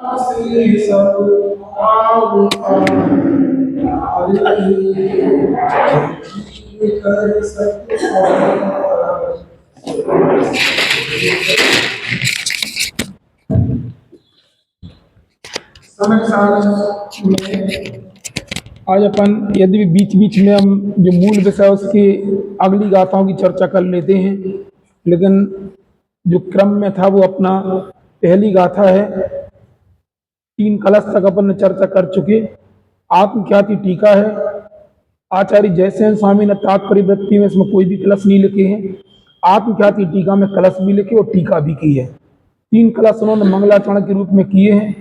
श्री सब पाव कर समय सारणी में आज अपन यदि बीच बीच में हम जो मूल विषय है उसकी अगली गाथाओं की चर्चा कर लेते हैं, लेकिन जो क्रम में था वो अपना पहली गाथा है। 3 कलश तक अपन ने चर्चा कर चुके। आत्मख्याति टीका है। आचार्य जयसेन स्वामी ने तात्पर्य वृत्ति में इसमें कोई भी कलश नहीं लिखे हैं। आत्मख्याति टीका में कलश भी लिखे और टीका भी की है। 3 कलश उन्होंने मंगलाचरण के रूप में किए हैं।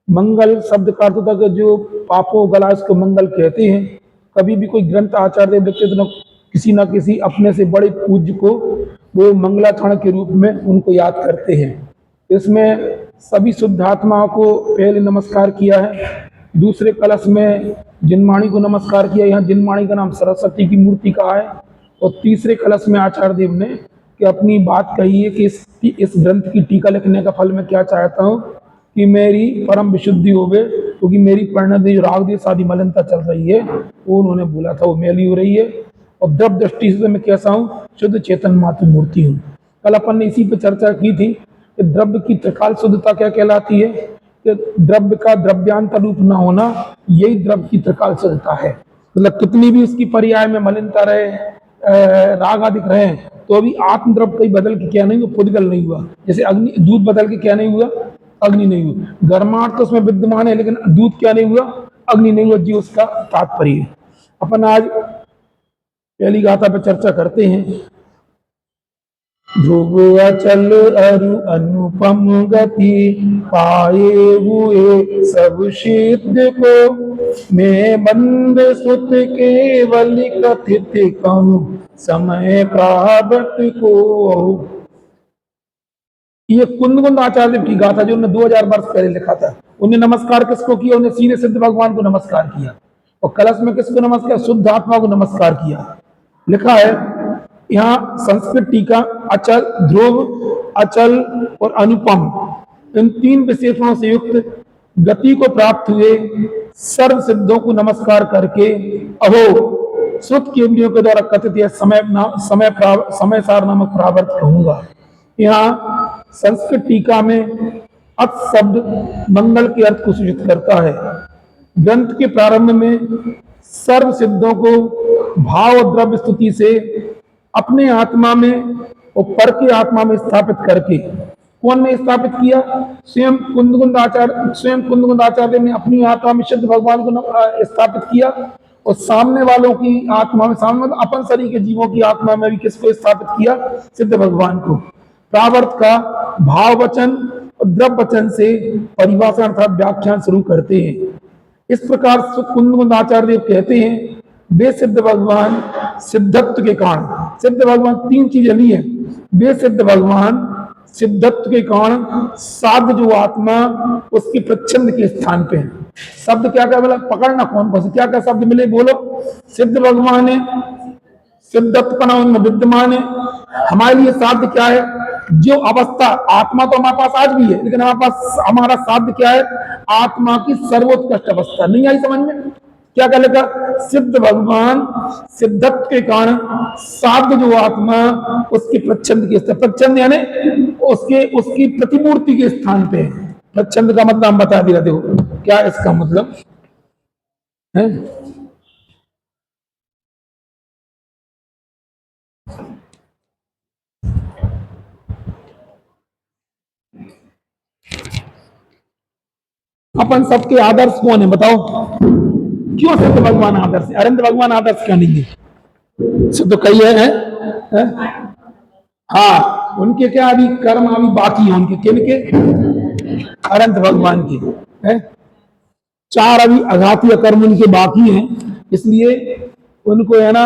मंगल शब्द का अर्थ होता है जो पापों गला उसको मंगल कहते हैं। कभी भी कोई ग्रंथ आचार्य देव लिखते तो किसी न किसी अपने से बड़े पूज्य को वो मंगलाचरण के रूप में उनको याद करते हैं। इसमें सभी शुद्ध आत्माओं को पहले नमस्कार किया है। दूसरे कलश में जिनवाणी को नमस्कार किया। यहाँ जिनवाणी का नाम सरस्वती की मूर्ति कहा है। और तीसरे कलश में आचार्य देव ने कि अपनी बात कही है कि इस ग्रंथ की टीका लिखने का फल मैं क्या चाहता हूँ कि मेरी परम विशुद्धि होवे, क्योंकि मेरी परिणति जो राग देश आदि मलिनता चल रही है वो उन्होंने बोला था वो मैली हो रही है। और द्रव्य दृष्टि से मैं कैसा हूँ, शुद्ध चेतन मात्र मूर्ति हूँ। कल अपन ने इसी पे चर्चा की थी कि द्रव्य की त्रिकाल शुद्धता क्या कहलाती है, कि द्रव्य का द्रव्यांत रूप न होना, यही द्रव्य की त्रिकाल शुद्धता है। मतलब कितनी भी उसकी पर्याय में मलिनता रहे, राग आदि रहे, तो अभी आत्मद्रव्य कहीं बदल के क्या नहीं हुआ, पुद्गल नहीं हुआ। जैसे अग्नि दूध बदल के क्या नहीं हुआ, अग्नि नहीं हुआ। गर्मार्थ तो उसमें विद्यमान है लेकिन दूध क्या नहीं हुआ, अग्नि नहीं हुआ जी, उसका तात्पर्य है। अपन आज पहली गाथा पर चर्चा करते हैं। ध्रुव अचल अरु अनुपम गति पाए हुए सब सिद्ध को, मैं बंद सुत केवल कथित कहूं समय प्राप्त को। ये कुंद आचार्य की गाथा जो उन्होंने 2000 वर्ष पहले लिखा था। उन्हें नमस्कार किसको किया, उन्हें सीधे सिद्ध भगवान को नमस्कार किया। और कलश में किसको नमस्कार, शुद्ध आत्मा को नमस्कार किया। लिखा है यहाँ संस्कृत टीका, अचल, ध्रुव, अचल और अनुपम, इन 3 विशेषणों से युक्त गति को प्राप्त हुए सर्व सिद्धों को नमस्कार करके अहो श्रुत केवलियों के द्वारा कथित समय सार नामक प्रावर्त कहूंगा। यहाँ संस्कृत टीका में अत शब्द मंगल के अर्थ को सूचित करता है। ग्रंथ के प्रारंभ में सर्व सिद्धों को भाव और द्रव्य स्तुति से अपने आत्मा में और पर के आत्मा में स्थापित करके, कौन ने स्थापित किया, स्वयं कुंदगुंद आचार्य ने अपनी आत्मा में सिद्ध भगवान को स्थापित किया। और सामने वालों की आत्मा में, सामने मतलब अपन शरीर के जीवों की आत्मा में भी किसको स्थापित किया, सिद्ध भगवान को। प्रावर्त का भाव वचन और द्रव्य वचन से परिभाषा अर्थात व्याख्यान शुरू करते हैं। इस प्रकार कुंद आचार्य देव कहते हैं वे सिद्ध भगवान सिद्धत्व के कारण, सिद्ध भगवान 3 चीजें ली है। वे सिद्ध भगवान सिद्धत्व के कारण साध जो आत्मा उसकी प्रच्छंद के स्थान पे है। शब्द क्या क्या मिला, पकड़ना कौन कौन से क्या क्या शब्द मिले, बोलो। सिद्ध भगवान है, सिद्धत्व उनमें विद्यमान है। हमारे लिए साध्य क्या है, जो अवस्था, आत्मा तो हमारे पास आज भी है लेकिन हमारे पास हमारा साध्य क्या है, आत्मा की सर्वोत्कृष्ट अवस्था। नहीं आई समझ में, क्या क्या लिखा, सिद्ध भगवान सिद्धत्व के कारण साध्य जो आत्मा उसकी प्रच्छंद के स्थान, प्रच्छंद यानी उसकी प्रतिमूर्ति के स्थान पे है। प्रच्छंद का मतलब हम बता दिया, देखो क्या इसका मतलब है। अपन सबके आदर्श कौन है बताओ, क्यों सिद्ध भगवान आदर्श है, अरविंद भगवान आदर्श क्यों नहीं है, सिद्ध कही है? हाँ, उनके क्या अभी कर्म अभी बाकी है, उनके किनके, अनंत भगवान के है। 4 अभी अघातीय कर्म उनके बाकी हैं, इसलिए उनको है ना,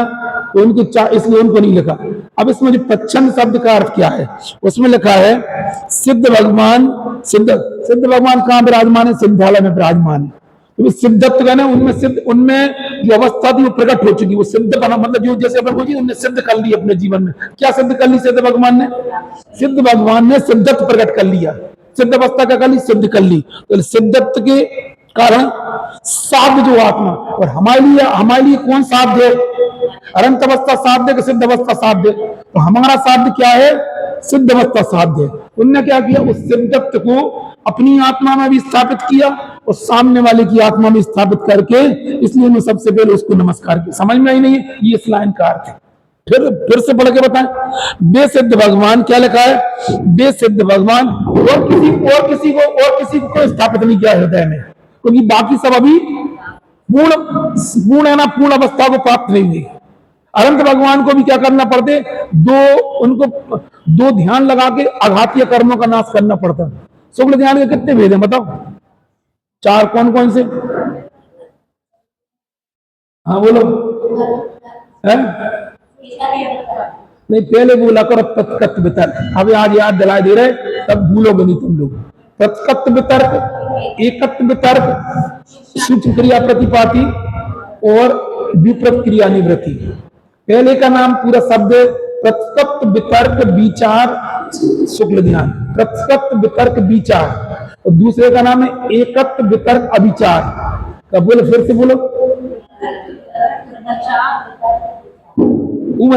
उनके इसलिए उनको नहीं लिखा। अब इसमें जो प्रच्छंद शब्द का अर्थ क्या है, उसमें लिखा है सिद्ध भगवान, सिद्ध भगवान कहाँ विराजमान है, सिद्धालय में विराजमान है। तो सिद्धत्व का ना, उनमें जो अवस्था थी वो प्रकट हो चुकी, वो सिद्ध बना, मतलब जो जैसे अपन बोलिए उन्होंने सिद्ध कर ली अपने जीवन में। क्या सिद्ध कर ली सिद्ध भगवान ने, सिद्ध भगवान ने सिद्धत्व प्रकट कर लिया। सिद्ध अवस्था क्या कर ली, सिद्ध कर ली। तो सिद्धत्व के कारण साध्य जो आत्मा, और हमारे लिए कौन साध्य है? अनंत अवस्था साध्य कि सिद्ध अवस्था साध्य? तो हमारा साध्य क्या है? सिद्ध अवस्था साध्य। उनने क्या किया, उस सिद्धत्व को अपनी आत्मा में भी स्थापित किया और सामने वाले की आत्मा में स्थापित करके, इसलिए मैं सबसे पहले उसको नमस्कार किया। समझ में आई नहीं है ये इस लाइन का अर्थ है? फिर से पढ़ के बताएं। बेसिद्ध भगवान, क्या लिखा है? बेसिद्ध भगवान और किसी को स्थापित नहीं किया हृदय में, क्योंकि बाकी सब अभी पूर्ण है ना, पूर्ण अवस्था को प्राप्त नहीं हुई। अनंत भगवान को भी क्या करना पड़ते, उनको दो ध्यान लगा के आघातीय कर्मों का नाश करना पड़ता। शुक्ल ध्यान के कितने भेद हैं बताओ? 4। कौन कौन से? हाँ बोलो। है? नहीं, पहले बोला करो तत्कत वितर्क। अब आज याद दिला दे रहे, तब भूलोगे नहीं तुम लोग। तत्कत वितर्क, एकत्व वितर्क, सूक्ष्म क्रिया प्रतिपाती और विपरीत क्रिया निवृत्ति। पहले का नाम पूरा शब्द प्रत्यक्ष वितर्क विचार शुक्ल ध्यान, प्रत्यक्ष वितर्क विचार, और दूसरे का नाम है एकत्व वितर्क अभिचार। कब बोलो, फिर से बोलो।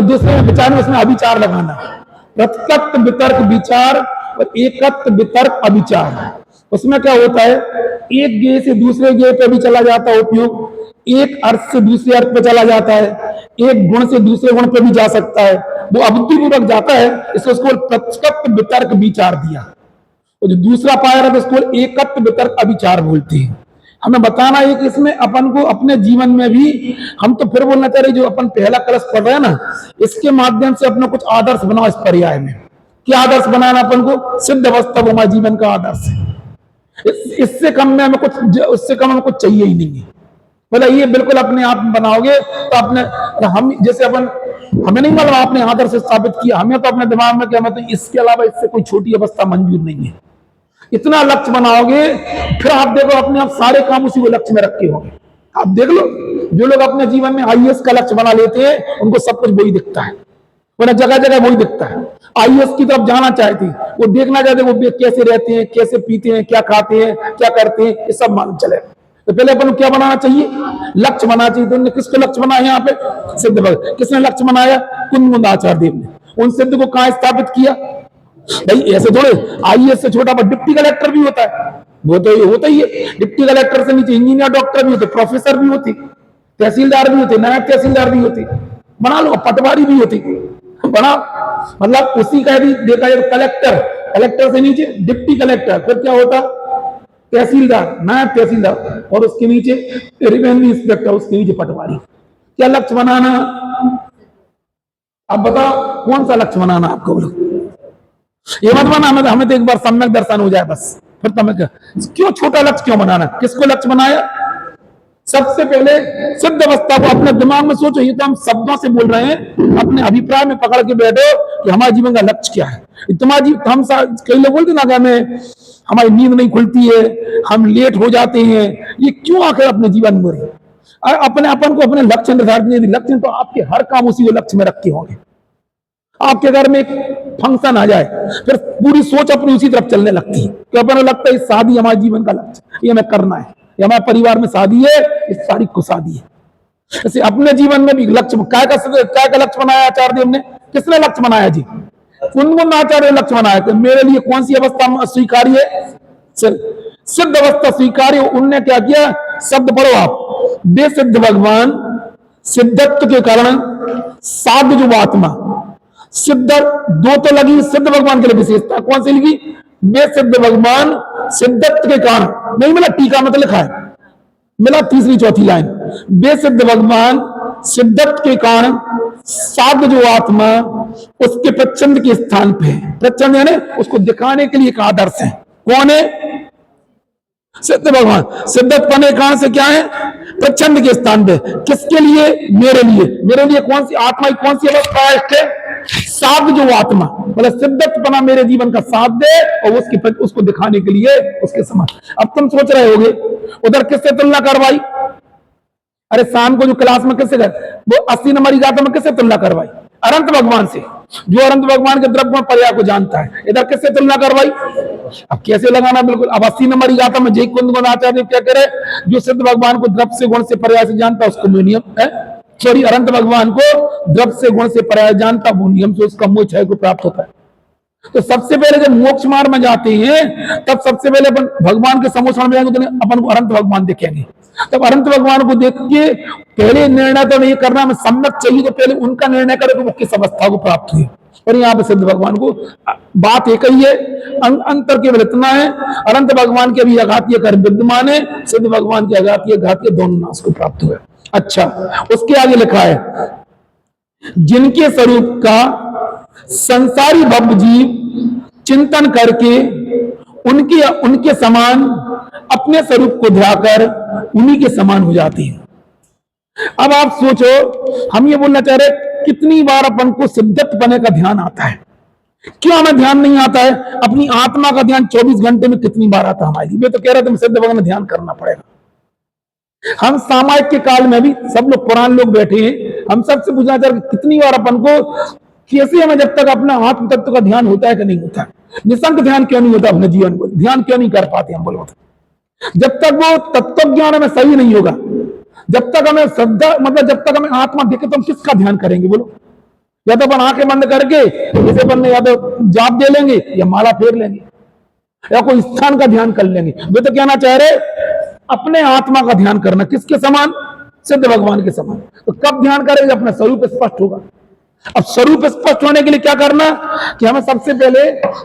दूसरे विचार में उसमें अभिचार लगाना। प्रत्यक्ष वितर्क विचार और एकत्व वितर्क अभिचार। उसमें क्या होता है, एक गे से दूसरे गे पे भी चला जाता है उपयोग, एक अर्थ से दूसरे अर्थ पे चला जाता है, एक गुण से दूसरे गुण पे भी जा सकता है, वो अबुद्धिपूर्वक जाता है, इसको उसको प्रत्यक्ष वितर्क विचार दिया। और जो दूसरा पाया है उसको एकत्व वितर्क अभिचार बोलते हैं। हमें बताना है कि इसमें अपन को अपने जीवन में भी, हम तो फिर बोलना चाह रहे जो अपन पहला कलश पढ़ रहे हैं ना, इसके माध्यम से अपना कुछ आदर्श बनाओ। इस पर्याय में क्या आदर्श बनाना अपन को? सिद्ध अवस्था वो हमारे जीवन का आदर्श है। इससे कम में हमें कुछ, उससे कम हमें कुछ चाहिए ही नहीं है। बोला ये बिल्कुल अपने आप बनाओगे तो अपने, हम जैसे अपन, हमें नहीं मालूम आपने आदर्श स्थापित किया, हमें तो अपने दिमाग में क्या मतलब इसके अलावा इससे कोई छोटी अवस्था मंजूर नहीं है। इतना लक्ष्य बनाओगे, फिर आप देखो अपने आप सारे काम उसी को लक्ष्य में रखे होंगे। आप देख लो, जो लोग अपने जीवन में आईएएस का लक्ष्य बना लेते हैं, उनको सब कुछ वही दिखता है, वरना जगह जगह वही दिखता है। आईएएस की तरफ जाना चाहती, वो देखना चाहते वो कैसे रहते हैं, कैसे पीते हैं, क्या खाते हैं, क्या करते हैं, ये सब मालूम चले। तो पहले अपन को क्या बनाना चाहिए? लक्ष्य बनाना चाहिए। तो उन्होंने किसको लक्ष्य बनाया? यहाँ पे सिद्ध भगवान। किसने लक्ष्य बनाया? कुंद आचार्य देव ने। उन सिद्ध को कहां स्थापित किया? भाई ऐसे थोड़े, आईएएस से छोटा डिप्टी कलेक्टर भी होता है, वो तो होता ही है। डिप्टी कलेक्टर से नीचे इंजीनियर, डॉक्टर भी होते, प्रोफेसर भी होते, तहसीलदार भी होते, नायब तहसीलदार भी होते, बना लो, पटवारी भी होती, बना। मतलब उसी का यदि देखा जाए कलेक्टर, कलेक्टर से नीचे डिप्टी कलेक्टर, फिर क्या होता? तहसीलदार, नायब तहसीलदार, और उसके नीचे रेवेन्यू इंस्पेक्टर, उसके नीचे पटवारी। क्या लक्ष्य बनाना? अब बताओ कौन सा लक्ष्य बनाना आपको? बोलो, ये मत बनाना हमें तो एक बार सम्यक दर्शन हो जाए बस, फिर तुम्हें क्यों छोटा लक्ष्य क्यों बनाना? किसको लक्ष्य बनाया? सबसे पहले सिद्ध अवस्था को अपने दिमाग में सोचो। ये तो हम शब्दों से बोल रहे हैं, अपने अभिप्राय में पकड़ के बैठो कि हमारे जीवन का लक्ष्य क्या है। तुम्हारा हम कई लोग बोलते ना कि हमें, हमारी नींद नहीं खुलती है, हम लेट हो जाते हैं, ये क्यों आखिर अपने जीवन में हो रही? अपने अपन को अपने लक्ष्य निर्धारित, लक्ष्य तो आपके हर काम उसी को लक्ष्य में रखे होंगे। आपके घर में एक फंक्शन आ जाए, फिर पूरी सोच अपनी उसी तरफ चलने लगती है कि अपन लगता है शादी हमारे जीवन का लक्ष्य, ये हमें करना है, ये हमारे परिवार में शादी है, इस तारीख को शादी है। ऐसे अपने जीवन में भी लक्ष्य, क्या का लक्ष्य बनाया आचार्य देव ने? किसने लक्ष्य बनाया जी? कुंद आचार्य लक्ष्य बनाया कि मेरे लिए कौन सी अवस्था स्वीकार्य है? सिद्ध अवस्था स्वीकार्य। उनने क्या किया? शब्द पढ़ो आप, बेसिद्ध भगवान, सिद्धत्व के कारण साध्य जो आत्मा, सिद्ध दो तो लगी सिद्ध भगवान के लिए विशेषता, कौन सी लिखी? बेसिद्ध भगवान सिद्धत्व के कारण, नहीं मिला टीका में तो लिखा है, मिला तीसरी चौथी लाइन, बेसिद्ध भगवान सिद्धत्व के कारण साध्य जो आत्मा उसके प्रचंड के स्थान पे है। प्रचंड यानी उसको दिखाने के लिए एक आदर्श है। कौन है? सिद्ध भगवान। सिद्धत्व पने कारण से क्या है? प्रचंड के स्थान पे। किसके लिए? मेरे लिए। मेरे लिए कौन सी आत्मा, कौन सी अवस्था है इसके? साध्य जो आत्मा, मतलब सिद्धत्व पना मेरे जीवन का साथ दे और उसको दिखाने के लिए उसके समान। अब तुम सोच रहे होगे उधर किससे तुलना करवाई? अरे शाम को जो क्लास में किससे कर, वो 80 नंबर की गाता में किससे तुलना करवाई? अनंत भगवान से, जो अनंत भगवान के द्रव्य पर्याय को जानता है। इधर किससे तुलना करवाई? अब कैसे लगाना, बिल्कुल। अब 80 नंबर ही आता मैं जय कुंद आचार्य क्या करे, जो सिद्ध भगवान को द्रव्य से गुण से पर्याय से जानता है उसको नियम है, सॉरी अनंत भगवान को द्रव्य से गुण से पर्याय जानता, वो नियम से उसका मोक्ष को प्राप्त होता है। तो सबसे पहले जब मोक्ष मार्ग में जाते हैं तब सबसे पहले अपन भगवान के समोषण में जाएंगे तो अपन को अनंत भगवान देखेंगे। तब अनंत भगवान को देख के पहले निर्णय तो नहीं करना, मैं सम्यक चाहिए तो पहले उनका निर्णय करे तो वो किस अवस्था को प्राप्त हुई। और यहाँ पे सिद्ध भगवान को बात एक ही है, अंतर केवल इतना है, अनंत भगवान के भी अघातीय कर्म विद्यमान है, सिद्ध भगवान के अघातीय घातीय दोनों नाश को प्राप्त हुए। अच्छा, उसके आगे लिखा है जिनके स्वरूप का संसारी भव जीव चिंतन करके उनके समान अपने स्वरूप को ध्याकर उन्हीं के समान हो जाते हैं। अब आप सोचो, हम ये बोलना चाह रहे कितनी बार अपन को सिद्धत्व बने का ध्यान आता है, क्यों हमें ध्यान नहीं आता है? अपनी आत्मा का ध्यान 24 घंटे में कितनी बार आता है हमारी? वे तो कह रहे थे सिद्ध भगवान में ध्यान करना पड़ेगा। हम सामायिक के काल में भी सब लोग पुराने लोग बैठे हैं, हम सबसे पूछना चाह रहे कितनी बार अपन को कैसे हमें जब तक अपना आत्म तत्व का ध्यान होता है कि नहीं होता है, निसंक ध्यान क्यों नहीं होता अपने जीवन को, ध्यान क्यों नहीं कर पाते हम? बोलो जब तक वो तत्व ज्ञान हमें सही नहीं होगा, जब तक हमें श्रद्धा मतलब जब तक हमें आत्मा दिखे तो हम किसका ध्यान करेंगे? बोलो, या तो अपन आंखें बंद करके जैसे अपन या तो जाप दे लेंगे या माला फेर लेंगे या कोई स्थान का ध्यान कर लेंगे। वे तो कहना चाह रहे अपने आत्मा का ध्यान करना, किसके समान? सिद्ध भगवान के समान। तो कब ध्यान करेंगे? अपना स्वरूप स्पष्ट होगा। अब स्वरूप स्पष्ट होने के लिए क्या करना कि हमें सबसे पहले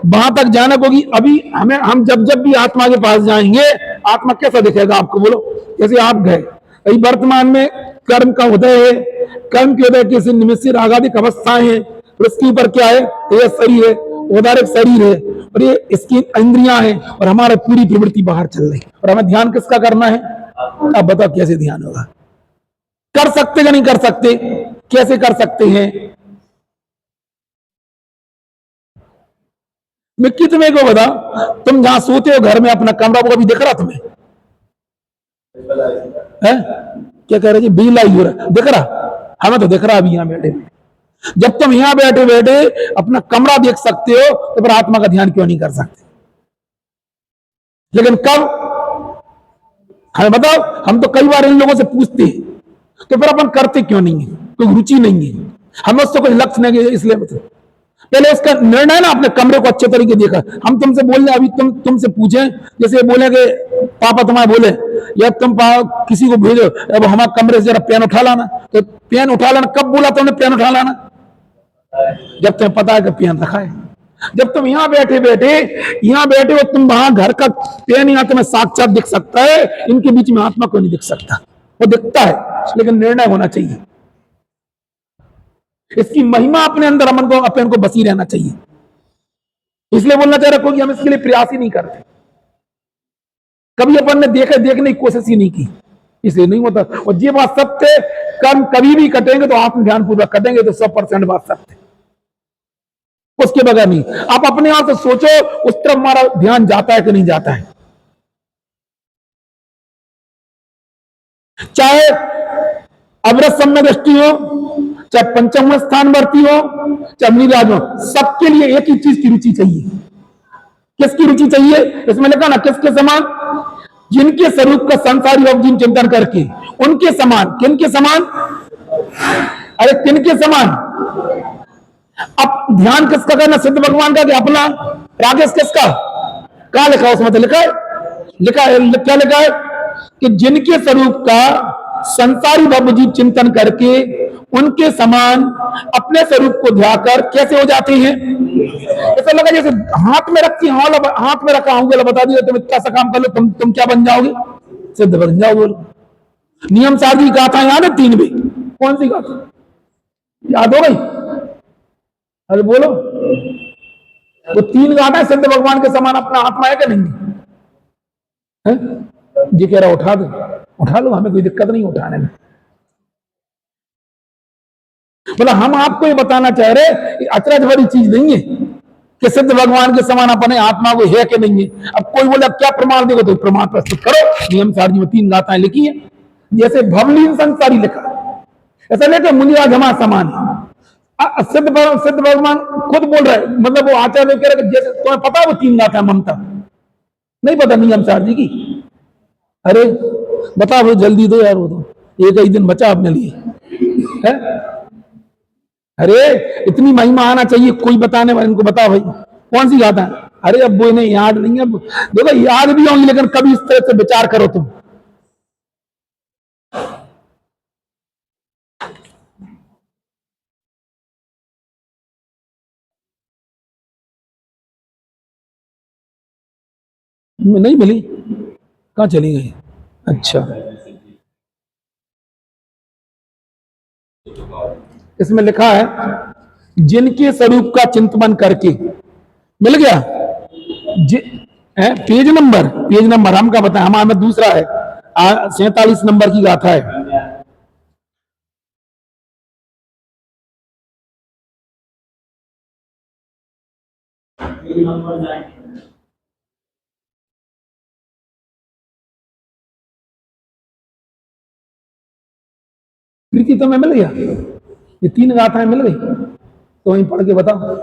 वहां तक जाना होगी। अभी हम जब जब भी आत्मा के पास जाएंगे, आत्मा कैसा दिखेगा आपको? बोलो, जैसे आप गए अभी वर्तमान में कर्म का उदय है, कर्म के उदय किसी निमित्त रागादिक अवस्थाएं हैं, और इसके ऊपर क्या है? ये शरीर है, औदारिक शरीर है, और ये इसकी इंद्रियां हैं, और हमारा पूरी प्रवृत्ति बाहर चल रही है, और हमें ध्यान किसका करना है? अब बताओ कैसे ध्यान होगा? कर सकते या नहीं कर सकते? कैसे कर सकते हैं? मैं तुम्हें को बता, तुम जहां सोते हो घर में अपना कमरा, वो कभी दिख रहा तुम्हें? है क्या कह रहे जी? बिल आई हो रहा दिख रहा? हमें तो दिख रहा अभी यहाँ बैठे। जब तुम यहाँ बैठे बैठे अपना कमरा देख सकते हो तो फिर आत्मा का ध्यान क्यों नहीं कर सकते? लेकिन कब? हमें बताओ। हम तो कई बार इन लोगों से पूछते हैं, तो फिर अपन करते क्यों नहीं है? कोई रुचि नहीं है हमें, उससे कोई लक्ष्य नहीं है। इसलिए मतलब पहले उसका निर्णय ना अपने कमरे को अच्छे तरीके देखा। हम तुमसे बोल रहे, अभी तुमसे पूछें, जैसे बोले कि पापा तुम्हारे बोले या तुम किसी को भेजो, अब हमारे कमरे से जरा पेन उठा लाना, तो पेन उठा लाना कब बोला तुमने? पेन उठा लाना जब तुम्हें पता है कि पेन रखा है। जब तुम यहाँ बैठे हो, तुम वहां घर का पेन यहाँ तुम्हें साक्षात दिख सकता है, इनके बीच में आत्मा को नहीं दिख सकता। वो दिखता है लेकिन निर्णय होना चाहिए। इसकी महिमा अपने अंदर अपन को बसी रहना चाहिए। इसलिए बोलना चाह रहा हूं कि हम इसके लिए प्रयास ही नहीं करते, कभी अपन ने देखने की कोशिश ही नहीं की, इसलिए नहीं होता। और ये बात सत्य, कर्म कभी भी कटेंगे तो आत्म ध्यान पूर्वक कटेंगे तो 100% बात सत्य, उसके बगैर नहीं। आप अपने आप से सोचो उस तरफ हमारा ध्यान जाता है कि नहीं जाता है? चाहे अवरत सम्य दृष्टि हो, चाहे पंचम स्थानवर्ती हो, चाहे नीराज हो, सबके लिए एक ही चीज की रुचि चाहिए। किसकी रुचि चाहिए? इसमें लिखा ना, किसके समान? जिनके स्वरूप का संसारी अवधि चिंतन करके उनके समान। किनके समान? अरे किनके समान? अब ध्यान किसका करना? सिद्ध भगवान का कि अपना? राकेश किसका? कहां लिखा है उसमें? तो लिखा है क्या लिखा है कि जिनके स्वरूप का संसारी भवजीव चिंतन करके उनके समान अपने स्वरूप को ध्याकर कैसे हो जाते हैं? ऐसा लगा जैसे हाथ में रखी, हाथ में रखा हूं, बता दिया तुम इतना सा काम कर लो, तुम क्या बन जाओगे? सिद्ध बन जाओगे। नियम सार की गाथा याद है 3 भी? कौन सी गाथा याद हो गई? अरे बोलो, वो 3 गाथा सिद्ध भगवान के समान अपना आत्मा है कि नहीं है? जी कह रहा उठा लो, हमें कोई दिक्कत नहीं उठाने में। मतलब हम आपको ये बताना चाह रहे अचरज भरी चीज नहीं है कि सिद्ध भगवान के समान अपने आत्मा को है कि नहीं है। अब कोई बोले क्या प्रमाण देखो, तो प्रमाण प्रस्तुत करो। नियम सार जी में 3 गाथाएं लिखी है, जैसे भवलीन संसारी लिखा, ऐसा लेके मुनिया जमा समान है। सिद्ध भगवान खुद बोल रहे, मतलब वो आचार्य कह रहे जैसे तुम्हें पता है वो 3 गाथा ममता नहीं पता नियम सार जी की? अरे बता भाई जल्दी दो यार, वो तो एक ही दिन बचा अपने लिए है। अरे इतनी महिमा आना चाहिए, कोई बताने वाले इनको बता भाई कौन सी गाथा है? अरे अब वो इन्हें याद नहीं है, देखो याद भी होंगी लेकिन कभी इस तरह से विचार करो तुम। नहीं मिली, कहाँ चली गई? अच्छा, इसमें लिखा है जिनके स्वरूप का चिंतन करके मिल गया। पेज नंबर हम का बताएं, हमारा दूसरा है 47 नंबर की गाथा है। प्रीति तुम्हें मिल गया? ये 3 गाथाएं मिल गई तो वहीं पढ़ के बताओ।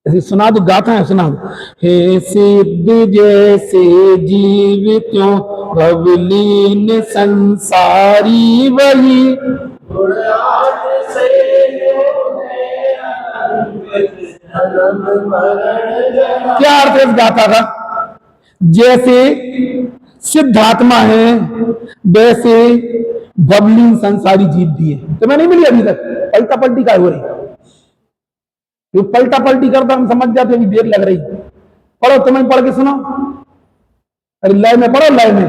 ऐसे सुना दो, गाथाएं सुना दो। हे सिद्ध जैसे जीवितों भवलीन संसारी वही, क्या अर्थ है इस गाथा का? जैसे सिद्धात्मा है वैसे बबली संसारी जीव भी है। तो मैं नहीं मिली अभी तक, पलटा पलटी का हो रही, जो पलटा पलटी करता हम समझ जाते अभी देर लग रही। पढ़ो, तुम्हें पढ़ के सुनो। अरे लय में पढ़ो, लय में।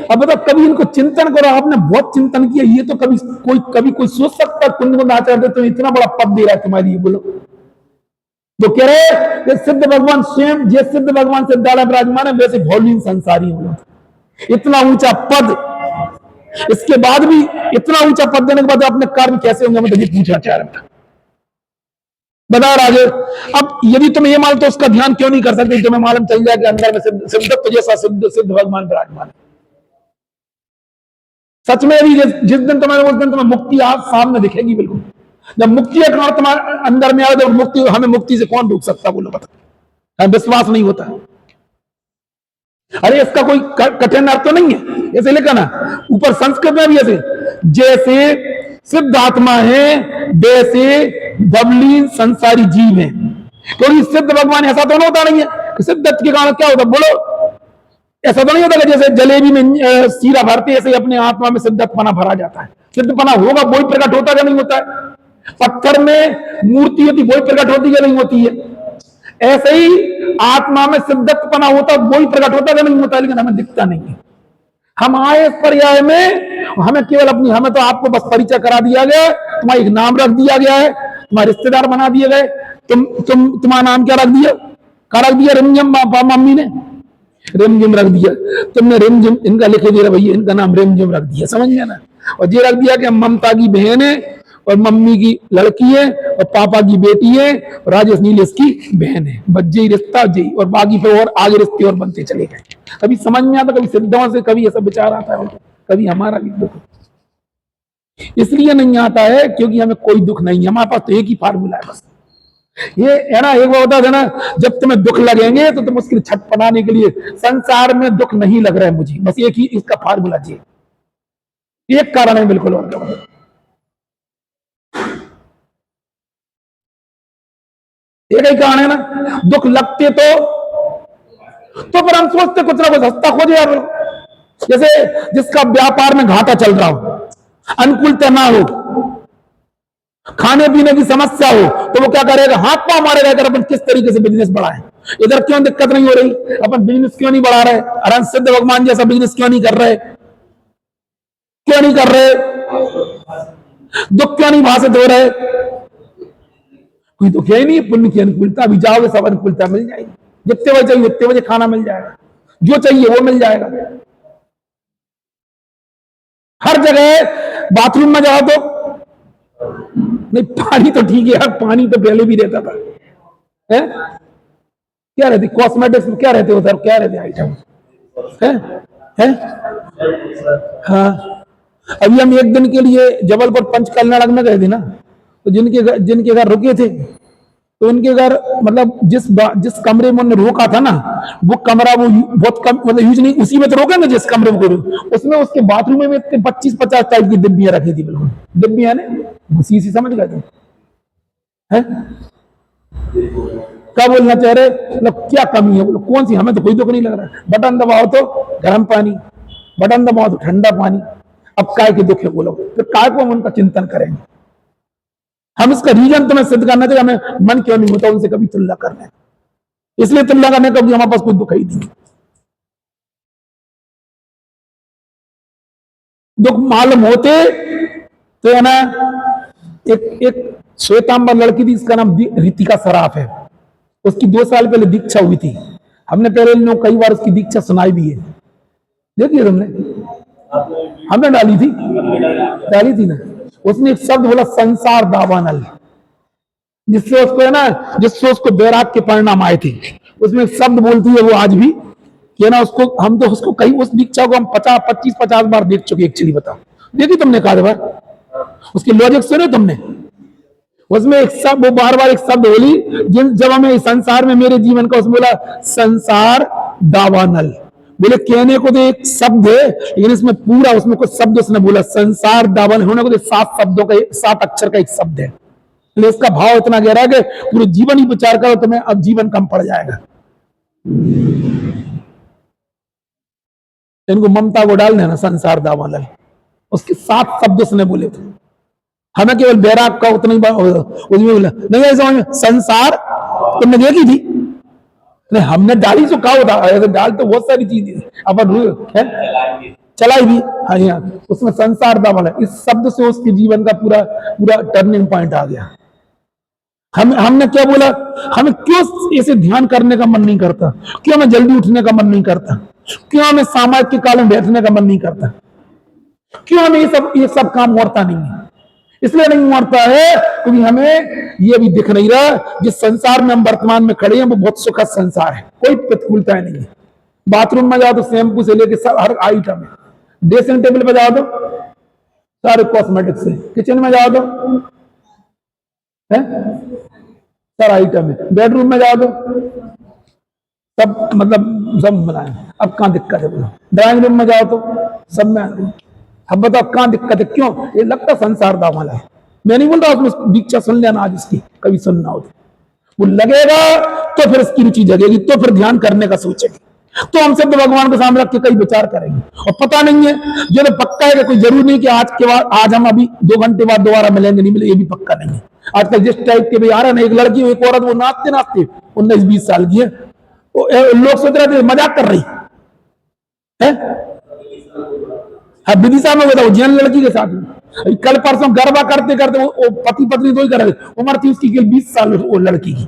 अब बताओ, कभी इनको चिंतन करो, आपने बहुत चिंतन किया, ये तो कभी कोई सोच सकता है कुंद को आचार्य तो इतना बड़ा पद दे रहा है तुम्हारे लिए? बोलो तो कह रहे सिद्ध भगवान स्वयं, जे सिद्ध भगवान सिद्धालय विराजमान है वैसे भौलीन संसारी हो, इतना ऊंचा पद। इसके बाद भी इतना ऊंचा पद देने के बाद अपने कर्म कैसे होंगे, मतलब ये पूछा आचार्य। बता राजे, अब यदि तुम ये मानते तो उसका ध्यान क्यों नहीं कर सकते? तुम्हें मालूम चल जाए कि अंदर में सिद्धत्व जैसा सिद्ध भगवान विराजमान है। सच में भी जिस दिन तुम्हें, उस दिन तुम्हें मुक्ति आप सामने दिखेगी बिल्कुल। जब मुक्ति का तुम्हारे अंदर में आए तो मुक्ति, हमें मुक्ति से कौन रोक सकता? बोलो बता, विश्वास नहीं होता। अरे इसका कोई कठिन अर्थ तो नहीं है, ऐसे लिखा ना ऊपर संस्कृत में भी ऐसे, जैसे सिद्ध आत्मा है वैसे बबली संसारी जीव है। क्योंकि सिद्ध भगवान ऐसा तो होता नहीं है, सिद्धत के कारण क्या होता बोलो? ऐसा तो नहीं होता कि जैसे जलेबी में सीरा भरते ऐसे अपने आत्मा में सिद्धतपना भरा जाता है। सिद्धपना होगा वही प्रकट होता क्या नहीं होता है? पत्थर में मूर्ति होती वही प्रकट होती क्या नहीं होती है? ऐसे ही आत्मा में सिद्धतपना होता वही प्रकट होता क्या नहीं होता, लेकिन हमें दिखता नहीं है। हम आए इस पर्याय में, हमें केवल अपनी, हमें तो आपको बस परिचय करा दिया गया, तुम्हारा एक नाम रख दिया गया है, तुम्हारे रिश्तेदार बना दिए गए। तुम्हारा नाम क्या रख दिया? क्या रख दिया? रिमझिम, मम्मी ने रिमझिम रख दिया, तुमने रिमझिम इनका लिखे दिया भैया, इनका नाम रिमझिम रख दिया, समझ गया ना? और ये रख दिया कि ममता की बहन है और मम्मी की लड़की है और पापा की बेटी है और राजेश नीलेश की बहन है, बस यही रिश्ता जी, और बाकी फिर और आगे रिश्ते और बनते चले गए। कभी समझ में आता, कभी सिद्धों से कभी ऐसा विचार आता है, कभी हमारा भी दुख इसलिए नहीं आता है क्योंकि हमें कोई दुख नहीं है, हमारे पास तो एक ही फार्मूला है बस। ये है ना, एक वो होता है ना, जब तुम्हें दुख लगेंगे तो तुम उसके छटपटाने के लिए, संसार में दुख नहीं लग रहा है मुझे, बस एक ही इसका फार्मूला जी, एक कारण है बिल्कुल, और एक ही कारण है ना। दुख लगते तो फिर हम सोचते कुछ ना कुछ हंसता खोजे यार। जैसे जिसका व्यापार में घाटा चल रहा हो, अनुकूलता ना हो, खाने पीने की समस्या हो, तो वो क्या करेगा? हाथ पांव मारेगा अगर अपन किस तरीके से बिजनेस बढ़ाए। इधर क्यों दिक्कत नहीं हो रही, अपन बिजनेस क्यों नहीं बढ़ा रहे? अरे सिद्ध भगवान जैसा बिजनेस क्यों नहीं कर रहे? क्यों नहीं कर रहे? दुख क्यों नहीं भाषित हो रहे? कोई दुख है ही नहीं, पुण्य की अनुकूलता, अभी जाओगे सब अनुकूलता मिल जाएगी, जितने बजे चाहिए उतने बजे खाना मिल जाएगा, जो चाहिए वो मिल जाएगा। हर जगह बाथरूम में जाओ तो नहीं पानी तो ठीक है यार, पानी तो पहले भी रहता था है? क्या रहती कॉस्मेटिक्स में, क्या रहते उधर, क्या रहते आइटम है? है? हाँ, अभी हम एक दिन के लिए जबलपुर पंचकल्याण में गए थे ना, तो जिनके घर रुके थे, तो उनके घर मतलब जिस कमरे में उन्होंने रोका था ना, वो कमरा वो बहुत कम मतलब यूज नहीं, उसी में तो रोकेंगे जिस कमरे में उसमें उसके बाथरूम में 25-50 टाइप की डिब्बियां रखी थी, बिल्कुल डिब्बियां ने सी समझ गए थे हैं? क्या बोलना चाह रहे, मतलब क्या कमी है, बोलो कौन सी, हमें तो कोई दुख नहीं लग रहा है, बटन दबाओ तो गर्म पानी, बटन दबाओ तो ठंडा पानी, अब काय के दुख है बोलो, फिर काय को हम उनका चिंतन करेंगे? हम इसका रीजन तुम्हें सिद्ध करना चाहिए, हमें मन क्यों नहीं होता उनसे कभी तुलना करने, इसलिए तुलना करने का हमारे पास कोई दुख ही नहीं। दुख मालूम होते तो है ना, एक श्वेतांबर लड़की थी, इसका नाम रितिका सराफ है, उसकी 2 साल पहले दीक्षा हुई थी, हमने पहले कई बार उसकी दीक्षा सुनाई भी है, देखिए तुमने, हमने डाली थी ना, उसने एक शब्द बोला संसार दावानल, जिससे उसको है ना, जिससे उसको बैराग के परिणाम आए थे, उसमें एक शब्द बोलती है वो आज भी कि ना, उसको हम तो उसको कहीं उस दीक्षा को हम 50 बार देख चुके, एक्चुअली बताओ, देखी तुमने कहा बार, उसके लॉजिक सुने तुमने, उसमें एक शब्द, वो बार बार एक शब्द बोली, जब हमें संसार में मेरे जीवन का, उसमें बोला संसार दावानल, बोले कहने को तो एक शब्द है, लेकिन इसमें पूरा उसमें कुछ शब्द उसने बोला, संसार दावानल होने को तो 7 शब्दों का 7 अक्षर का एक शब्द है, इसलिए इसका भाव इतना गहरा है कि पूरे जीवन ही विचार करो, तुम्हें अब जीवन कम पड़ जाएगा। इनको ममता को डाल देना, संसार दावानल, उसके 7 शब्द उसने बोले थे, हमें केवल बैराग का उतना ही उसमें बोला नहीं है समझ में, संसार तुमने देखी थी, नहीं हमने डाली तो कहा होता, ऐसे डाल तो बहुत सारी चीजें अपन चलाई भी, हाँ, उसमें संसार दावानल इस शब्द से उसके जीवन का पूरा पूरा टर्निंग पॉइंट आ गया। हमने क्या बोला, हमें क्यों ऐसे ध्यान करने का मन नहीं करता, क्यों हमें जल्दी उठने का मन नहीं करता, क्यों हमें सामाजिक के काल में बैठने का मन नहीं करता, क्यों हमें ये सब काम मरता नहीं है, इसलिए नहीं मरता है क्योंकि हमें ये भी दिख नहीं रहा, जिस संसार में हम वर्तमान में खड़े हैं वो बहुत सुखद संसार है, कोई प्रतिकूलता नहीं है, बाथरूम में जाओ तो शैम्पू से लेके सब हर आइटम है, ड्रेसिंग टेबल पे जाओ तो सारे कॉस्मेटिक्स है, किचन में जाओ तो है सारा आइटम है, बेडरूम में जाओ तो सब मतलब सब बनाए, अब कहां दिक्कत है बोलो, ड्राइंग रूम में जाओ तो सब में, अब बताओ कहां दिक्कत है, क्यों ये लगता संसार दामन है, मैं नहीं बोल रहा उसमें दीक्षा सुन लेना, आज इसकी कभी सुनना हो तो वो लगेगा, तो फिर इसकी रुचि जगेगी, तो फिर ध्यान करने का सोचेगी, तो हम सब भगवान के सामने रख के कई विचार करेंगे, और पता नहीं है जो तो पक्का है कि कोई जरूरी नहीं कि आज के बाद, आज हम अभी 2 घंटे बाद दोबारा मिलेंगे, नहीं मिले, ये भी पक्का नहीं है। आजकल जिस टाइप के भी आ रहा है, एक लड़की एक औरत, वो नाचते नाचते 19-20 साल की है, लोग सोच रहे थे मजाक कर रही है, हाँ विदिशा में बताओ जैन लड़की के साथ में कल परसों गरबा करते करते वो पति पत्नी तो ही कर रहे, उम्र थी उसकी 20 साल वो लड़की की,